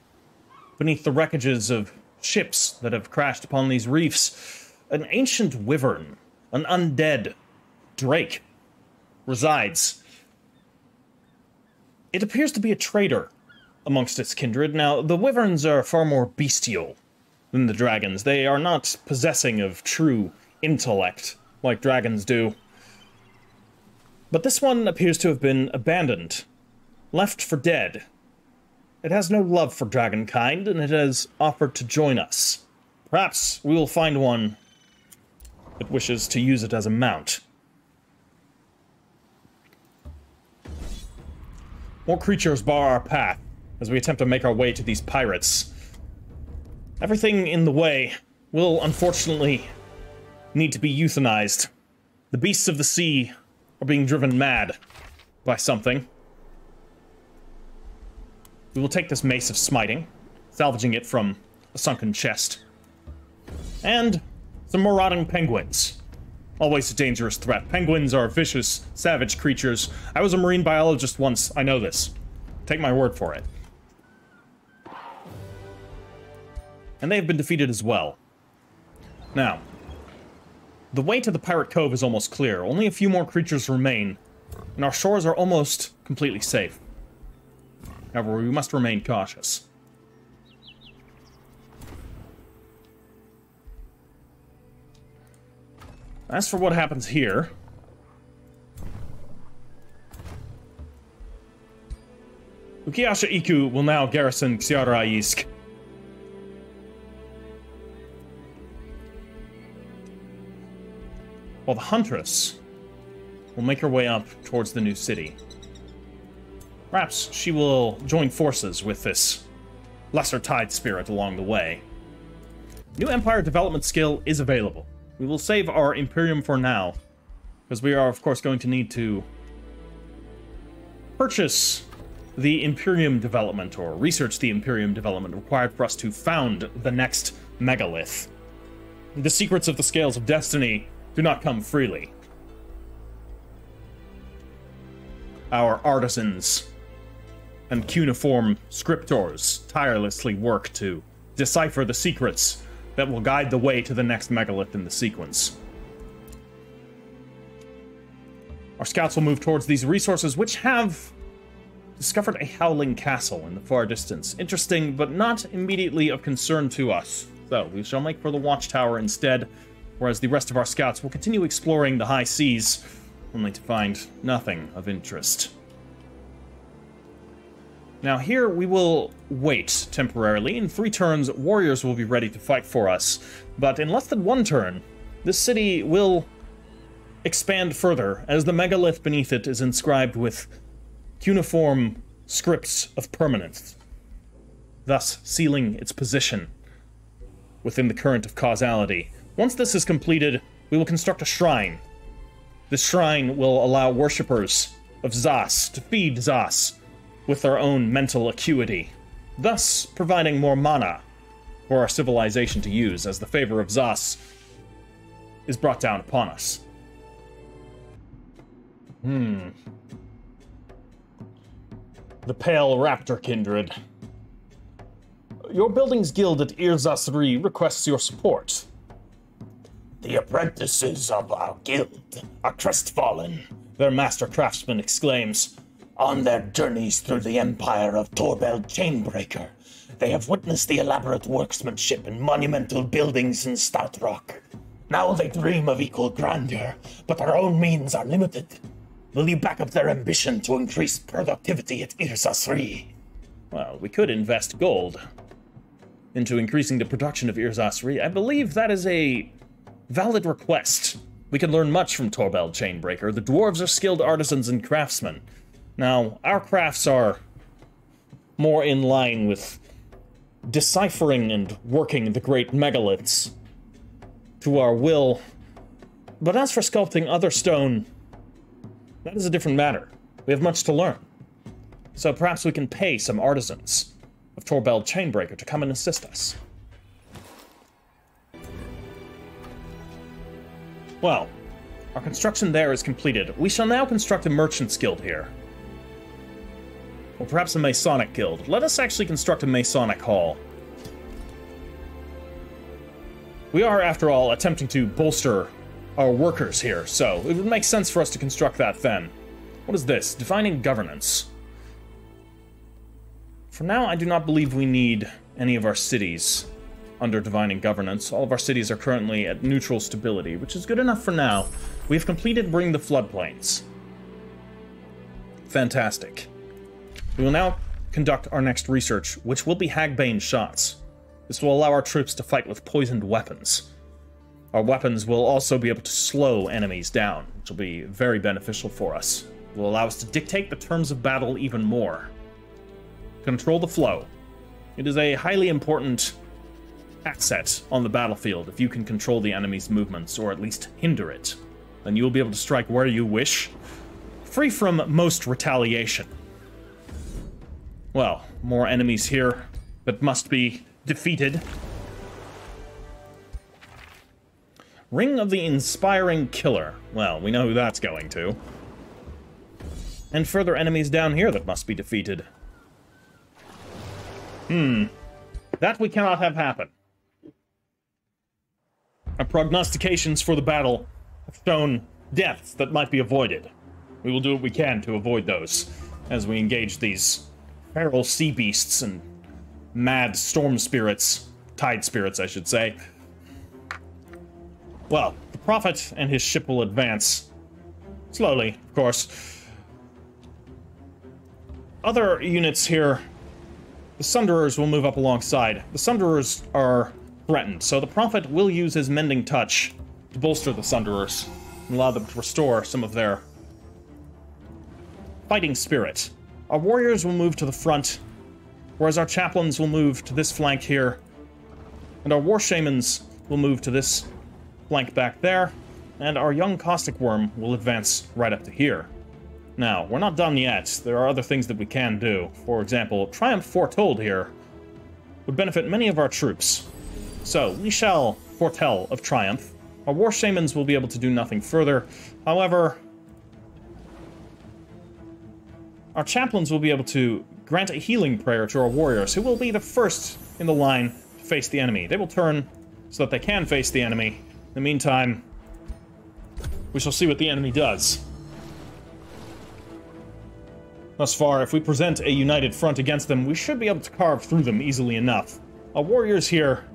beneath the wreckages of ships that have crashed upon these reefs. An ancient wyvern, an undead drake, resides. It appears to be a traitor amongst its kindred. Now, the wyverns are far more bestial than the dragons. They are not possessing of true intellect like dragons do. But this one appears to have been abandoned, left for dead. It has no love for Dragonkind, and it has offered to join us. Perhaps we will find one that wishes to use it as a mount. More creatures bar our path as we attempt to make our way to these pirates. Everything in the way will, unfortunately, need to be euthanized. The beasts of the sea are being driven mad by something. We will take this Mace of Smiting, salvaging it from a sunken chest. And some marauding penguins. Always a dangerous threat. Penguins are vicious, savage creatures. I was a marine biologist once. I know this. Take my word for it. And they have been defeated as well. Now, the way to the Pirate Cove is almost clear. Only a few more creatures remain, and our shores are almost completely safe. However, we must remain cautious. As for what happens here... Ukiasha Iku will now garrison Xiaraisk. While the Huntress will make her way up towards the new city. Perhaps she will join forces with this lesser tide spirit along the way. New Empire development skill is available. We will save our Imperium for now, because we are, of course, going to need to purchase the Imperium development, or research the Imperium development required for us to found the next Megalith. The secrets of the Scales of Destiny do not come freely. Our artisans and cuneiform scriptors tirelessly work to decipher the secrets that will guide the way to the next megalith in the sequence. Our scouts will move towards these resources, which have discovered a howling castle in the far distance. Interesting, but not immediately of concern to us. So, we shall make for the watchtower instead, whereas the rest of our scouts will continue exploring the high seas, only to find nothing of interest. Now here we will wait temporarily. In 3 turns, warriors will be ready to fight for us, but in less than 1 turn, this city will expand further, as the megalith beneath it is inscribed with cuneiform scripts of permanence, thus sealing its position within the current of causality. Once this is completed, we will construct a shrine. This shrine will allow worshippers of Zas to feed Zas with their own mental acuity, thus providing more mana for our civilization to use as the favor of Zas is brought down upon us. The Pale Raptor Kindred. Your buildings guild at Irzasri requests your support. The apprentices of our guild are crestfallen, Their master craftsman exclaims. on their journeys through the empire of Torbell Chainbreaker. They have witnessed the elaborate workmanship and monumental buildings in Stout Rock. Now they dream of equal grandeur, but their own means are limited. Will you back up their ambition to increase productivity at Irzasri? Well, we could invest gold into increasing the production of Irzasri. I believe that is a valid request. We can learn much from Torbell Chainbreaker. The dwarves are skilled artisans and craftsmen. Now, our crafts are more in line with deciphering and working the great megaliths to our will. But as for sculpting other stone, that is a different matter. We have much to learn. So perhaps we can pay some artisans of Torbell Chainbreaker to come and assist us. Well, our construction there is completed. We shall now construct a merchant's guild here. Or perhaps a Masonic guild. Let us actually construct a Masonic hall. We are, after all, attempting to bolster our workers here, so it would make sense for us to construct that then. What is this? Defining governance. For now, I do not believe we need any of our cities under divining governance. All of our cities are currently at neutral stability, which is good enough for now. We have completed Bring the Floodplains. Fantastic. We will now conduct our next research, which will be Hagbane shots. This will allow our troops to fight with poisoned weapons. Our weapons will also be able to slow enemies down, which will be very beneficial for us. It will allow us to dictate the terms of battle even more. Control the flow. It is a highly important asset on the battlefield. If you can control the enemy's movements, or at least hinder it, then you will be able to strike where you wish, free from most retaliation. Well, more enemies here that must be defeated. Ring of the Inspiring Killer. Well, we know who that's going to. And further enemies down here that must be defeated. That we cannot have happen. Our prognostications for the battle have shown deaths that might be avoided. We will do what we can to avoid those as we engage these feral sea beasts and mad storm spirits, tide spirits, I should say. Well, the Prophet and his ship will advance. Slowly, of course. Other units here, the Sunderers will move up alongside. The Sunderers are threatened, so the Prophet will use his Mending Touch to bolster the Sunderers and allow them to restore some of their fighting spirit. Our warriors will move to the front, whereas our chaplains will move to this flank here, and our war shamans will move to this flank back there, and our young caustic worm will advance right up to here. Now, we're not done yet. There are other things that we can do. For example, Triumph Foretold here would benefit many of our troops. So, we shall foretell of Triumph. Our war shamans will be able to do nothing further. However, our chaplains will be able to grant a healing prayer to our warriors, who will be the first in the line to face the enemy. They will turn so that they can face the enemy. In the meantime, we shall see what the enemy does. Thus far, if we present a united front against them, we should be able to carve through them easily enough. Our warriors here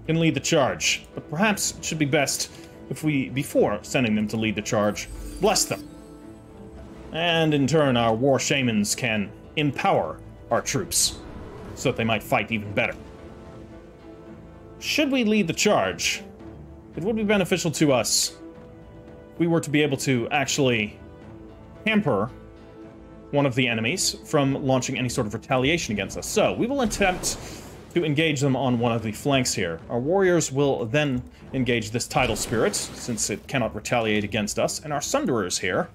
can lead the charge, but perhaps it should be best if we, before sending them to lead the charge, bless them. And in turn, our war shamans can empower our troops, so that they might fight even better. Should we lead the charge, it would be beneficial to us if we were to be able to actually hamper one of the enemies from launching any sort of retaliation against us. So, we will attempt to engage them on one of the flanks here. Our warriors will then engage this tidal spirit, since it cannot retaliate against us, and our Sunderers here.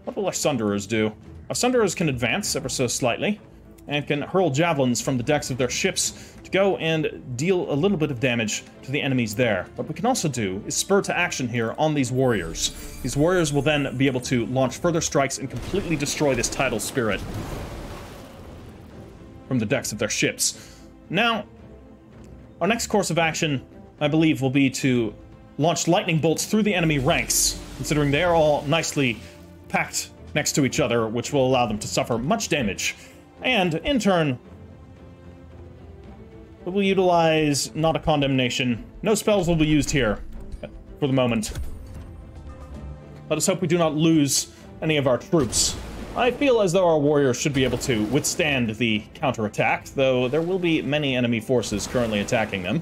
What will our Sunderers do? Our Sunderers can advance ever so slightly, and can hurl javelins from the decks of their ships to go and deal a little bit of damage to the enemies there. What we can also do is spur to action here on these warriors. These warriors will then be able to launch further strikes and completely destroy this tidal spirit from the decks of their ships. Now, our next course of action, I believe, will be to launch lightning bolts through the enemy ranks, considering they are all nicely packed next to each other, which will allow them to suffer much damage. And, in turn, we will utilize not a condemnation. No spells will be used here, for the moment. Let us hope we do not lose any of our troops. I feel as though our warriors should be able to withstand the counterattack, though there will be many enemy forces currently attacking them.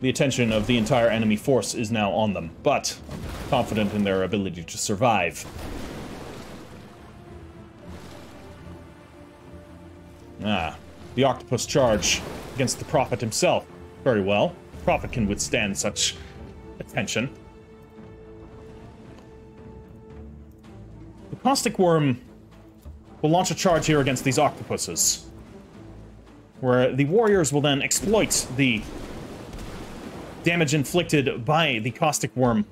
The attention of the entire enemy force is now on them, but I'm confident in their ability to survive. The octopus charge against the Prophet himself. Very well. The Prophet can withstand such attention. The caustic worm will launch a charge here against these octopuses, where the warriors will then exploit the damage inflicted by the caustic worm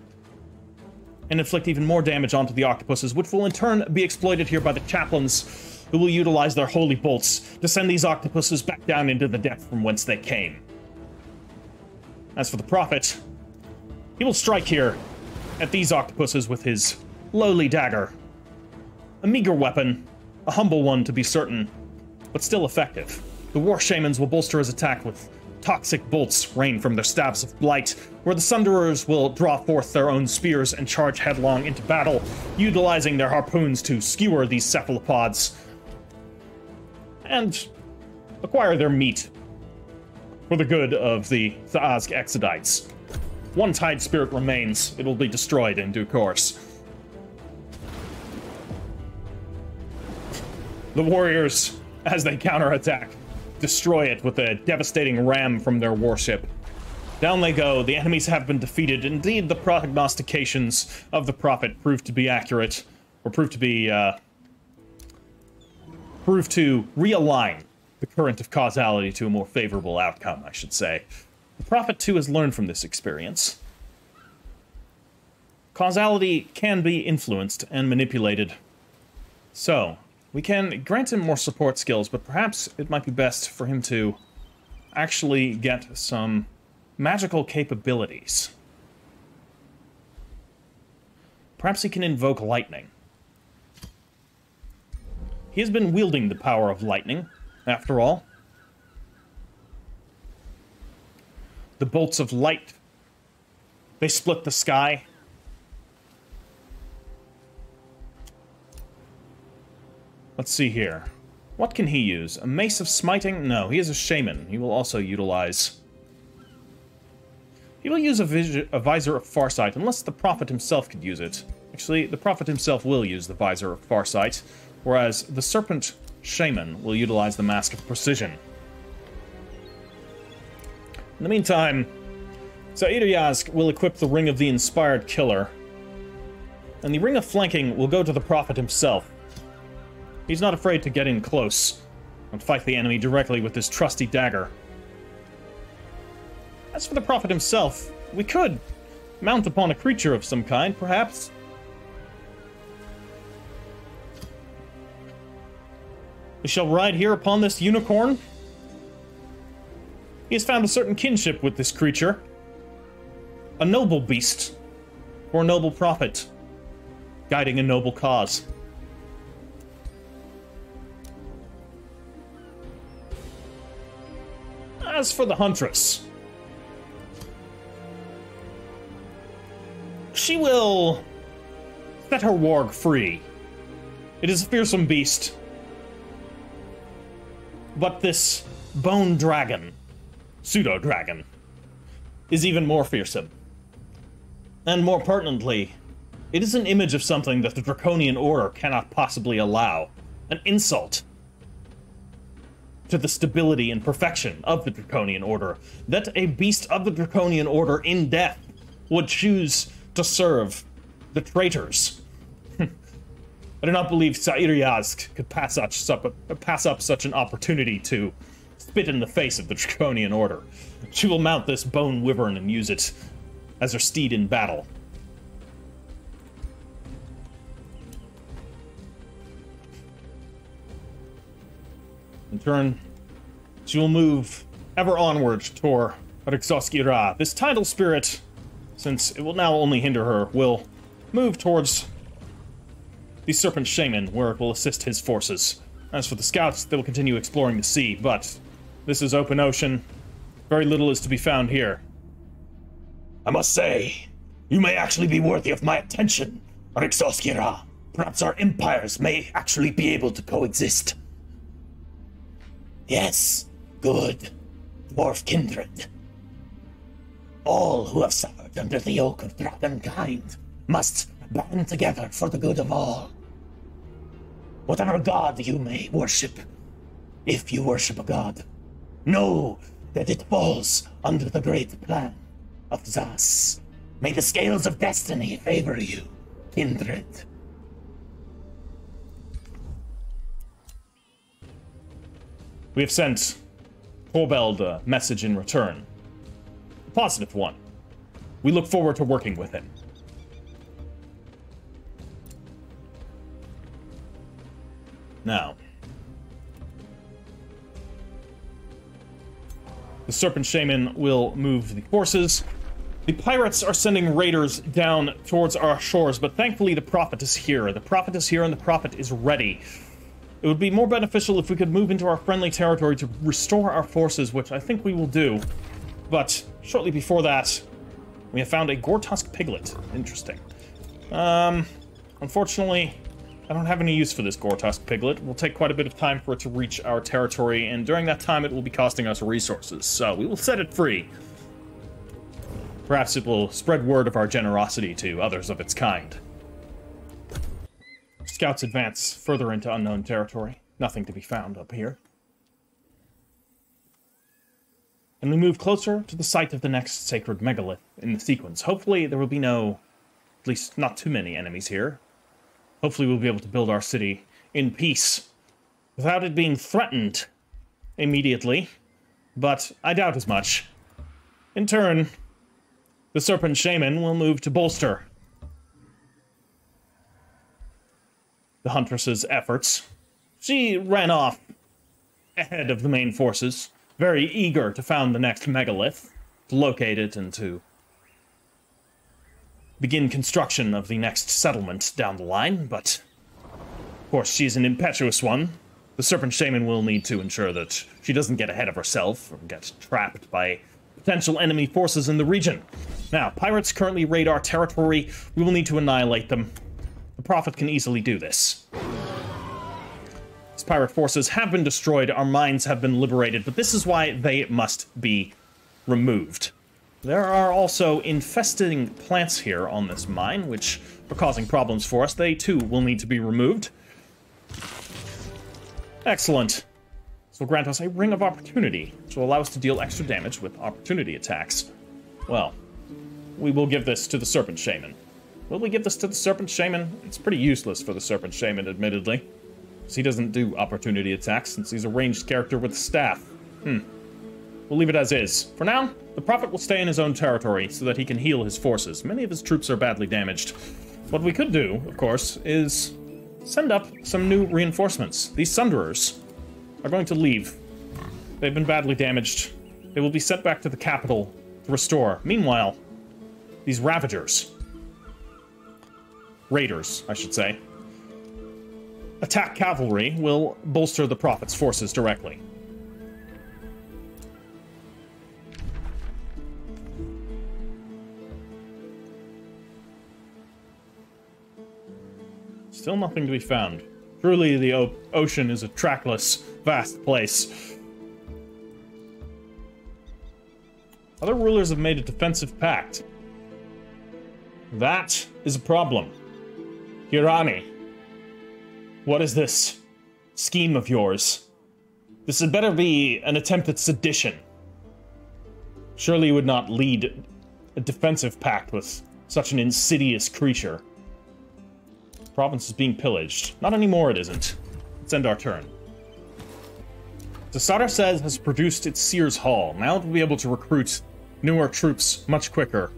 and inflict even more damage onto the octopuses, which will in turn be exploited here by the chaplains, who will utilize their holy bolts to send these octopuses back down into the depth from whence they came. As for the Prophet, he will strike here at these octopuses with his lowly dagger. A meager weapon, a humble one to be certain, but still effective. The war shamans will bolster his attack with toxic bolts rain from their staves of blight, where the Sunderers will draw forth their own spears and charge headlong into battle, utilizing their harpoons to skewer these cephalopods and acquire their meat for the good of the Tha'azg Exodites. One tide spirit remains. It will be destroyed in due course. The warriors, as they counterattack, destroy it with a devastating ram from their warship. Down they go. The enemies have been defeated. Indeed, the prognostications of the Prophet proved to be accurate, or proved to realign the current of causality to a more favorable outcome, I should say. The Prophet, too, has learned from this experience. Causality can be influenced and manipulated. So, we can grant him more support skills, but perhaps it might be best for him to actually get some magical capabilities. Perhaps he can invoke lightning. He has been wielding the power of lightning, after all. The bolts of light, they split the sky. Let's see here. What can he use? A mace of smiting? No, he is a shaman. He will also utilize... He will use a visor of farsight, unless the Prophet himself could use it. Actually, the Prophet himself will use the visor of farsight, whereas the serpent shaman will utilize the mask of precision. In the meantime, Zair Yazg will equip the Ring of the Inspired Killer, and the Ring of Flanking will go to the Prophet himself. He's not afraid to get in close and fight the enemy directly with his trusty dagger. As for the Prophet himself, we could mount upon a creature of some kind, perhaps. We shall ride here upon this unicorn. He has found a certain kinship with this creature. A noble beast, or a noble prophet, guiding a noble cause. As for the Huntress, she will set her warg free. It is a fearsome beast, but this bone dragon, pseudo-dragon, is even more fearsome. And more pertinently, it is an image of something that the Draconian Order cannot possibly allow. An insult to the stability and perfection of the Draconian Order, that a beast of the Draconian Order in death would choose to serve the traitors. I do not believe Zair Yazg could pass up such an opportunity to spit in the face of the Draconian Order. She will mount this bone wyvern and use it as her steed in battle. In turn, she will move ever onward toward Rixoskira. This tidal spirit, since it will now only hinder her, will move towards the Serpent Shaman, where it will assist his forces. As for the scouts, they will continue exploring the sea, but this is open ocean. Very little is to be found here. I must say, you may actually be worthy of my attention, Rixoskira. Perhaps our empires may actually be able to coexist. Yes, good dwarf kindred. All who have suffered under the yoke of Dragonkind must band together for the good of all. Whatever god you may worship, if you worship a god, know that it falls under the great plan of Zas. May the scales of destiny favor you, kindred. We have sent Torbeld a message in return. A positive one. We look forward to working with him. Now, the Serpent Shaman will move the forces. The pirates are sending raiders down towards our shores, but thankfully the Prophet is here. The Prophet is here and the Prophet is ready. It would be more beneficial if we could move into our friendly territory to restore our forces, which I think we will do. But shortly before that, we have found a Gortusk piglet. Interesting. Unfortunately, I don't have any use for this Gortusk piglet. It will take quite a bit of time for it to reach our territory, and during that time it will be costing us resources. So we will set it free. Perhaps it will spread word of our generosity to others of its kind. Scouts advance further into unknown territory. Nothing to be found up here. and we move closer to the site of the next sacred megalith in the sequence. Hopefully there will be no, at least not too many enemies here. Hopefully we'll be able to build our city in peace, without it being threatened immediately, but I doubt as much. In turn, the Serpent Shaman will move to bolster the Huntress's efforts. She ran off ahead of the main forces, very eager to found the next megalith, to locate it and to begin construction of the next settlement down the line, but of course she's an impetuous one. The Serpent Shaman will need to ensure that she doesn't get ahead of herself or get trapped by potential enemy forces in the region. Now, pirates currently raid our territory. We will need to annihilate them. The Prophet can easily do this. These pirate forces have been destroyed, our mines have been liberated, but this is why they must be removed. There are also infesting plants here on this mine, which are causing problems for us. They, too, will need to be removed. Excellent. This will grant us a Ring of Opportunity, which will allow us to deal extra damage with opportunity attacks. Well, we will give this to the Serpent Shaman. Will we give this to the Serpent Shaman? It's pretty useless for the Serpent Shaman, admittedly, because he doesn't do opportunity attacks since he's a ranged character with a staff. We'll leave it as is. For now, the Prophet will stay in his own territory so that he can heal his forces. Many of his troops are badly damaged. What we could do, of course, is send up some new reinforcements. These Sunderers are going to leave. They've been badly damaged. They will be sent back to the capital to restore. Meanwhile, these Ravagers, Raiders, I should say, attack cavalry will bolster the Prophet's forces directly. Still nothing to be found. Truly, the ocean is a trackless, vast place. Other rulers have made a defensive pact. That is a problem. Hirani, what is this scheme of yours? This had better be an attempt at sedition. Surely you would not lead a defensive pact with such an insidious creature. The province is being pillaged. Not anymore, it isn't. Let's end our turn. The Sadar says has produced its Seer's Hall. Now we'll be able to recruit newer troops much quicker.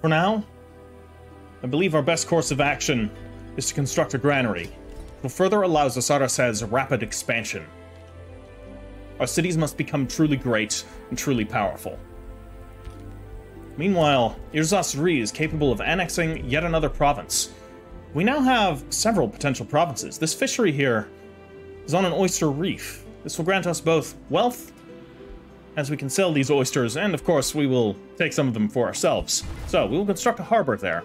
For now, I believe our best course of action is to construct a granary. It will further allow Zasarasad's rapid expansion. Our cities must become truly great and truly powerful. Meanwhile, Irzasri is capable of annexing yet another province. We now have several potential provinces. This fishery here is on an oyster reef. This will grant us both wealth, as we can sell these oysters, and of course we will take some of them for ourselves. So, we will construct a harbor there.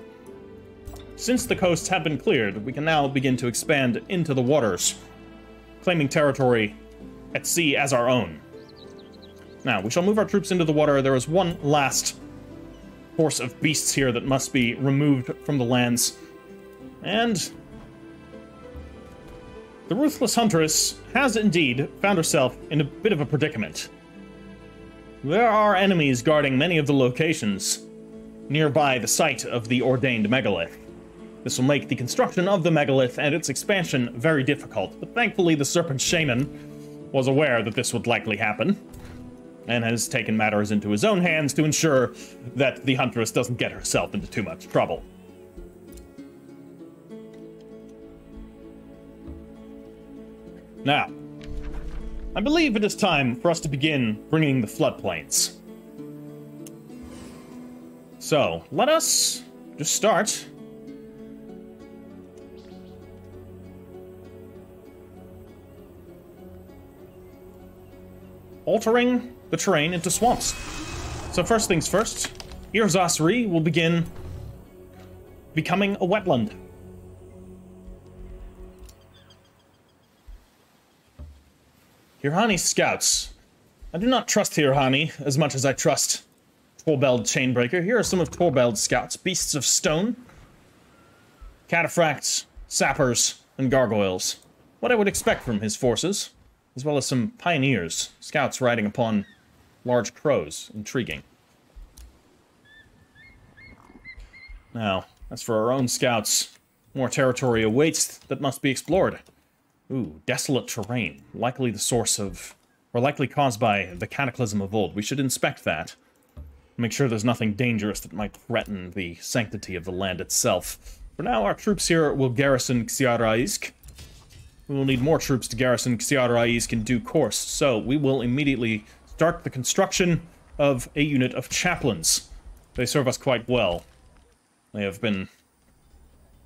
Since the coasts have been cleared, we can now begin to expand into the waters, claiming territory at sea as our own. Now, we shall move our troops into the water. There is one last force of beasts here that must be removed from the lands. And the ruthless huntress has indeed found herself in a bit of a predicament. There are enemies guarding many of the locations nearby the site of the ordained megalith. This will make the construction of the megalith and its expansion very difficult, but thankfully the Serpent Shaman was aware that this would likely happen, and has taken matters into his own hands to ensure that the huntress doesn't get herself into too much trouble. Now, I believe it is time for us to begin bringing the floodplains. So, let us just start altering the terrain into swamps. So first things first, Irzasri will begin becoming a wetland. Hirani's scouts. I do not trust Hirani as much as I trust Torbeld Chainbreaker. Here are some of Torbeld's scouts. Beasts of Stone, Cataphracts, Sappers, and Gargoyles. What I would expect from his forces, as well as some pioneers, scouts riding upon large crows. Intriguing. Now, as for our own scouts, more territory awaits that must be explored. Ooh, desolate terrain, likely the source of, or likely caused by the Cataclysm of old. We should inspect that. Make sure there's nothing dangerous that might threaten the sanctity of the land itself. For now, our troops here will garrison Xiaraisk. We will need more troops to garrison Xiaraisk in due course, so we will immediately start the construction of a unit of chaplains. They serve us quite well. They have been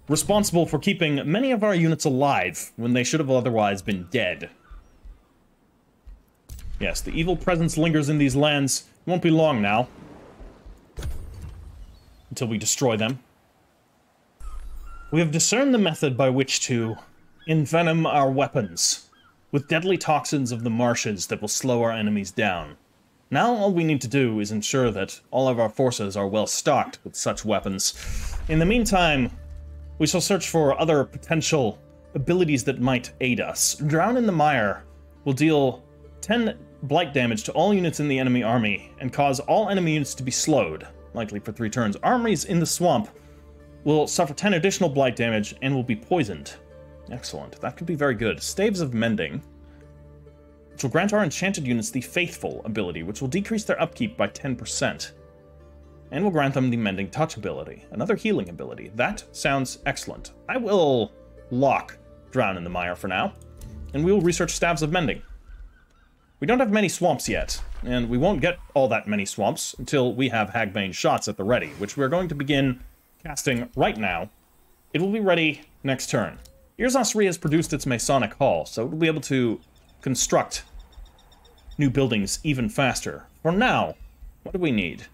responsible for keeping many of our units alive when they should have otherwise been dead. Yes, the evil presence lingers in these lands. It won't be long now until we destroy them. We have discerned the method by which to envenom our weapons with deadly toxins of the marshes that will slow our enemies down. Now all we need to do is ensure that all of our forces are well stocked with such weapons. In the meantime, we shall search for other potential abilities that might aid us. Drown in the Mire will deal 10 blight damage to all units in the enemy army and cause all enemy units to be slowed, likely for 3 turns. Armies in the swamp will suffer 10 additional blight damage and will be poisoned. Excellent. That could be very good. Staves of Mending, which will grant our enchanted units the Faithful ability, which will decrease their upkeep by 10%. And will grant them the Mending Touch ability, another healing ability. That sounds excellent. I will lock Drown in the Mire for now, and we will research Staves of Mending. We don't have many swamps yet, and we won't get all that many swamps until we have Hagbane shots at the ready, which we're going to begin casting right now. It will be ready next turn. Ears Osri has produced its Masonic Hall, so it will be able to construct new buildings even faster. For now, what do we need?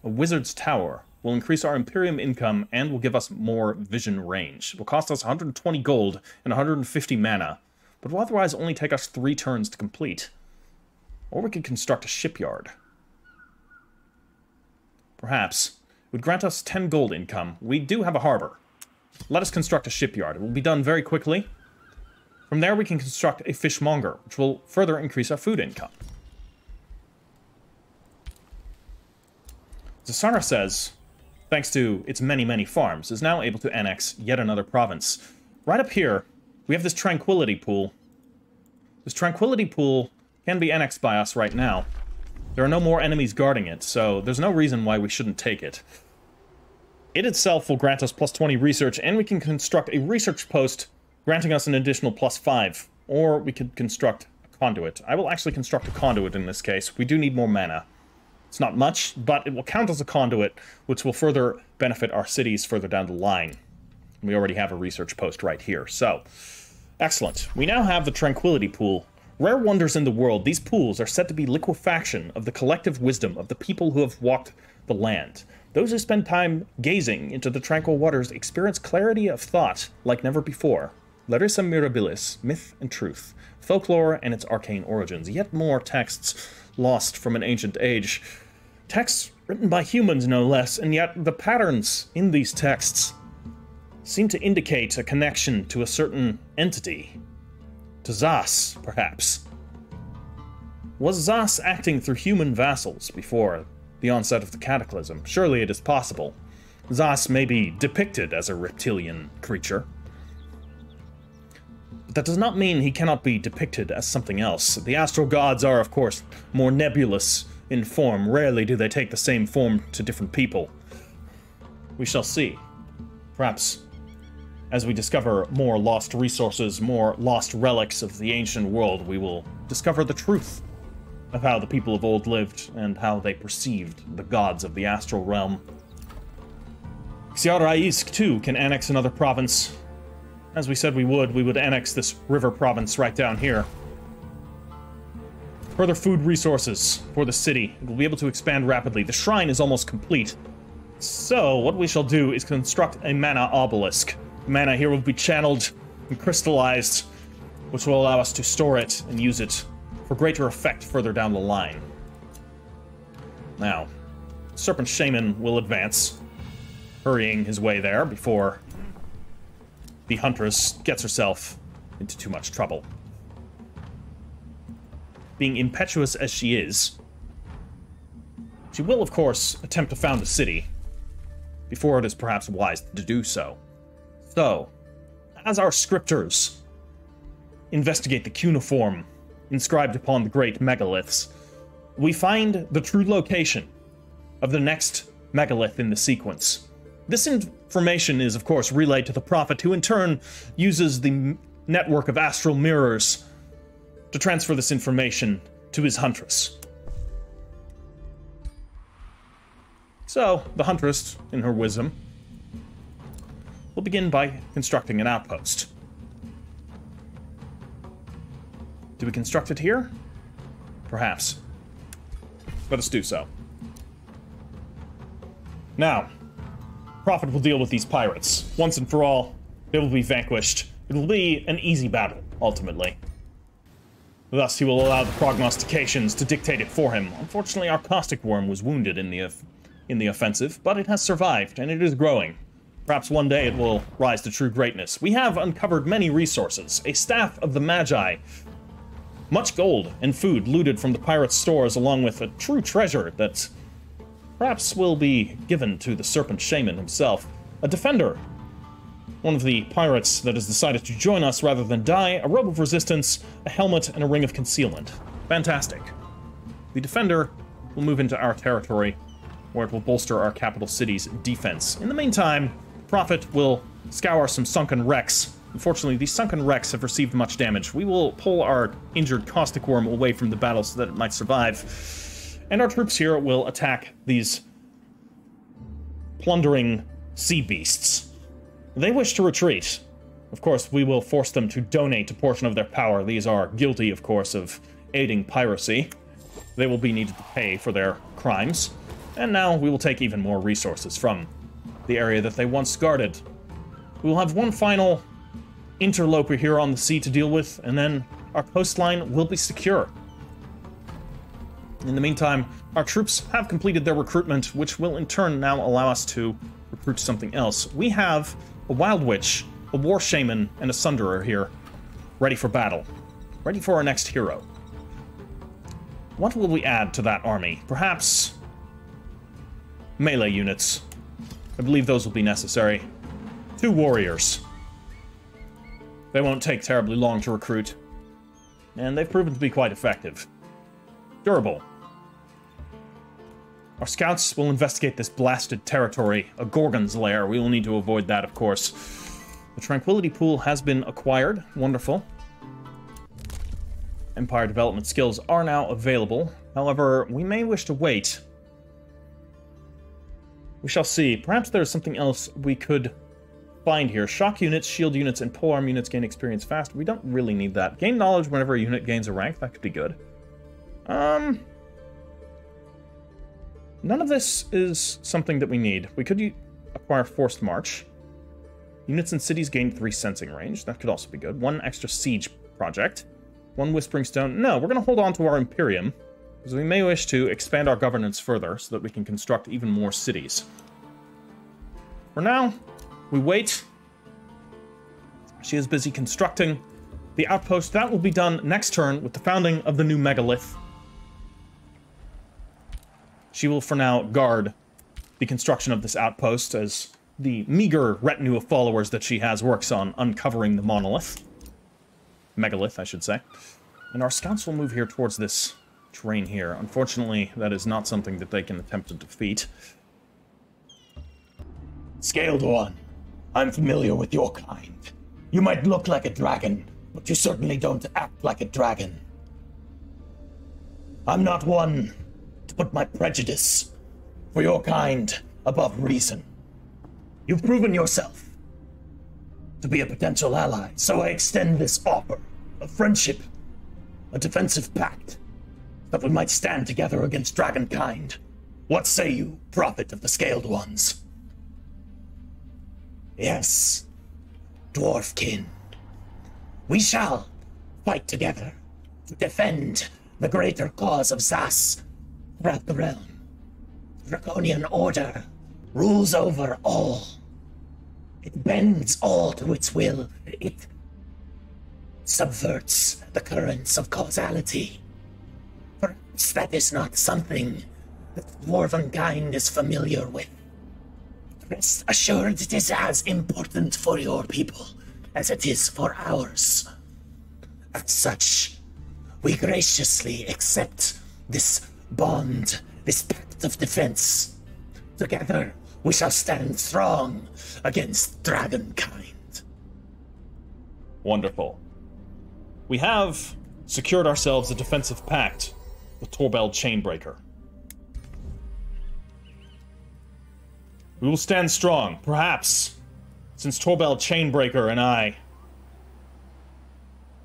A Wizard's Tower will increase our Imperium income and will give us more vision range. It will cost us 120 gold and 150 mana, but will otherwise only take us 3 turns to complete. Or we could construct a shipyard. Perhaps. It would grant us 10 gold income. We do have a harbor. Let us construct a shipyard. It will be done very quickly. From there we can construct a fishmonger, which will further increase our food income. Zasara says, thanks to its many, many farms, is now able to annex yet another province. Right up here, we have this Tranquility Pool. This Tranquility Pool can be annexed by us right now. There are no more enemies guarding it, so there's no reason why we shouldn't take it. It itself will grant us plus 20 research, and we can construct a research post, granting us an additional plus 5. Or we could construct a conduit. I will actually construct a conduit in this case. We do need more mana. It's not much, but it will count as a conduit, which will further benefit our cities further down the line. We already have a research post right here, so... Excellent. We now have the Tranquility Pool. Rare wonders in the world, these pools are said to be liquefaction of the collective wisdom of the people who have walked the land. Those who spend time gazing into the tranquil waters experience clarity of thought like never before. Larissa Mirabilis, Myth and Truth, Folklore and its Arcane Origins, yet more texts lost from an ancient age. Texts written by humans, no less, and yet the patterns in these texts seem to indicate a connection to a certain entity. To Zas, perhaps. Was Zas acting through human vassals before the onset of the Cataclysm? Surely it is possible. Zas may be depicted as a reptilian creature. But that does not mean he cannot be depicted as something else. The astral gods are, of course, more nebulous in form. Rarely do they take the same form to different people. We shall see. Perhaps as we discover more lost resources, more lost relics of the ancient world, we will discover the truth of how the people of old lived and how they perceived the gods of the astral realm. Xiaraisk, too, can annex another province. As we said we would annex this river province right down here. Further food resources for the city. It will be able to expand rapidly. The shrine is almost complete. So, what we shall do is construct a mana obelisk. Mana here will be channeled and crystallized, which will allow us to store it and use it for greater effect further down the line. Now, Serpent Shaman will advance, hurrying his way there before the Huntress gets herself into too much trouble. Being impetuous as she is, She will, of course, attempt to found a city, before it is perhaps wise to do so. So, as our scriptors investigate the cuneiform inscribed upon the great megaliths, we find the true location of the next megalith in the sequence. This information is, of course, relayed to the prophet, who in turn uses the network of astral mirrors to transfer this information to his huntress. So, the huntress, in her wisdom, will begin by constructing an outpost. Do we construct it here? Perhaps. Let us do so. Now, Prophet will deal with these pirates. Once and for all, they will be vanquished. It will be an easy battle, ultimately. Thus, he will allow the prognostications to dictate it for him. Unfortunately, our caustic worm was wounded in the offensive, but it has survived, and it is growing. Perhaps one day it will rise to true greatness. We have uncovered many resources. A staff of the Magi, much gold and food looted from the pirates' stores, along with a true treasure that perhaps will be given to the serpent shaman himself. A defender, one of the pirates that has decided to join us rather than die, a robe of resistance, a helmet, and a ring of concealment. Fantastic. The defender will move into our territory, where it will bolster our capital city's defense. In the meantime, Prophet will scour some sunken wrecks. Unfortunately, these sunken wrecks have received much damage. We will pull our injured caustic worm away from the battle so that it might survive. And our troops here will attack these plundering sea beasts. They wish to retreat. Of course, we will force them to donate a portion of their power. These are guilty, of course, of aiding piracy. They will be needed to pay for their crimes. And now we will take even more resources from the area that they once guarded. We will have one final interloper here on the sea to deal with, and then our coastline will be secure. In the meantime, our troops have completed their recruitment, which will in turn now allow us to recruit something else. We have a Wild Witch, a War Shaman, and a Sunderer here, ready for battle. Ready for our next hero. What will we add to that army? Perhaps melee units. I believe those will be necessary. 2 warriors. They won't take terribly long to recruit, and they've proven to be quite effective. Durable. Our scouts will investigate this blasted territory, a Gorgon's lair. We will need to avoid that, of course. The Tranquility Pool has been acquired. Wonderful. Empire development skills are now available. However, we may wish to wait. We shall see. Perhaps there's something else we could find here. Shock units, shield units, and polearm units gain experience fast. We don't really need that. Gain knowledge whenever a unit gains a rank. That could be good. None of this is something that we need. We could acquire Forced March. Units in cities gain 3 sensing range. That could also be good. 1 extra siege project. 1 Whispering Stone. No, we're going to hold on to our Imperium, because we may wish to expand our governance further so that we can construct even more cities. For now, we wait. She is busy constructing the outpost. That will be done next turn with the founding of the new megalith. She will, for now, guard the construction of this outpost as the meager retinue of followers that she has works on uncovering the monolith. Megalith, I should say. And our scouts will move here towards this terrain here. Unfortunately, that is not something that they can attempt to defeat. Scaled One, I'm familiar with your kind. You might look like a dragon, but you certainly don't act like a dragon. I'm not one to put my prejudice for your kind above reason. You've proven yourself to be a potential ally, so I extend this offer of friendship, a defensive pact, that we might stand together against Dragonkind. What say you, Prophet of the Scaled Ones? Yes, Dwarfkin. We shall fight together to defend the greater cause of Zas throughout the realm. Draconian order rules over all. It bends all to its will. It subverts the currents of causality. Perhaps that is not something that Dragonkind is familiar with. Rest assured it is as important for your people as it is for ours. As such, we graciously accept this bond, this pact of defense. Together, we shall stand strong against Dragonkind. Wonderful. We have secured ourselves a defensive pact, the Torbell Chainbreaker. We will stand strong, perhaps, since Torbell Chainbreaker and I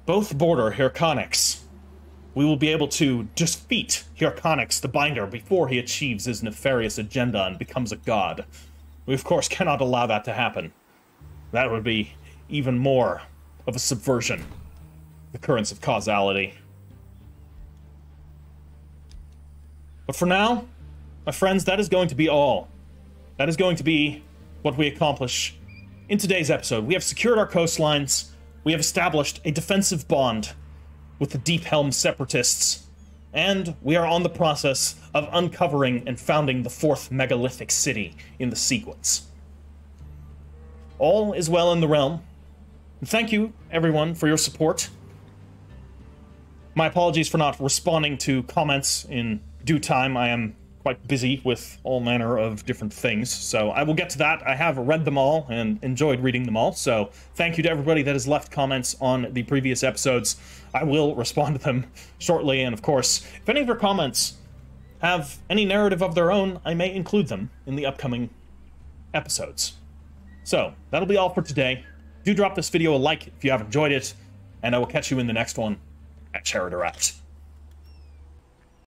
both border Hirconix. We will be able to defeat Hirconix the Binder before he achieves his nefarious agenda and becomes a god. We, of course, cannot allow that to happen. That would be even more of a subversion, the currents of causality. But for now, my friends, that is going to be all. That is going to be what we accomplish in today's episode. We have secured our coastlines. We have established a defensive bond with the Deep Helm Separatists. And we are on the process of uncovering and founding the 4th megalithic city in the sequence. All is well in the realm. And thank you, everyone, for your support. My apologies for not responding to comments in due time. I am quite busy with all manner of different things, so I will get to that. I have read them all and enjoyed reading them all, so thank you to everybody that has left comments on the previous episodes. I will respond to them shortly, and of course, if any of your comments have any narrative of their own, I may include them in the upcoming episodes. So, that'll be all for today. Do drop this video a like if you have enjoyed it, and I will catch you in the next one at Charitor Out.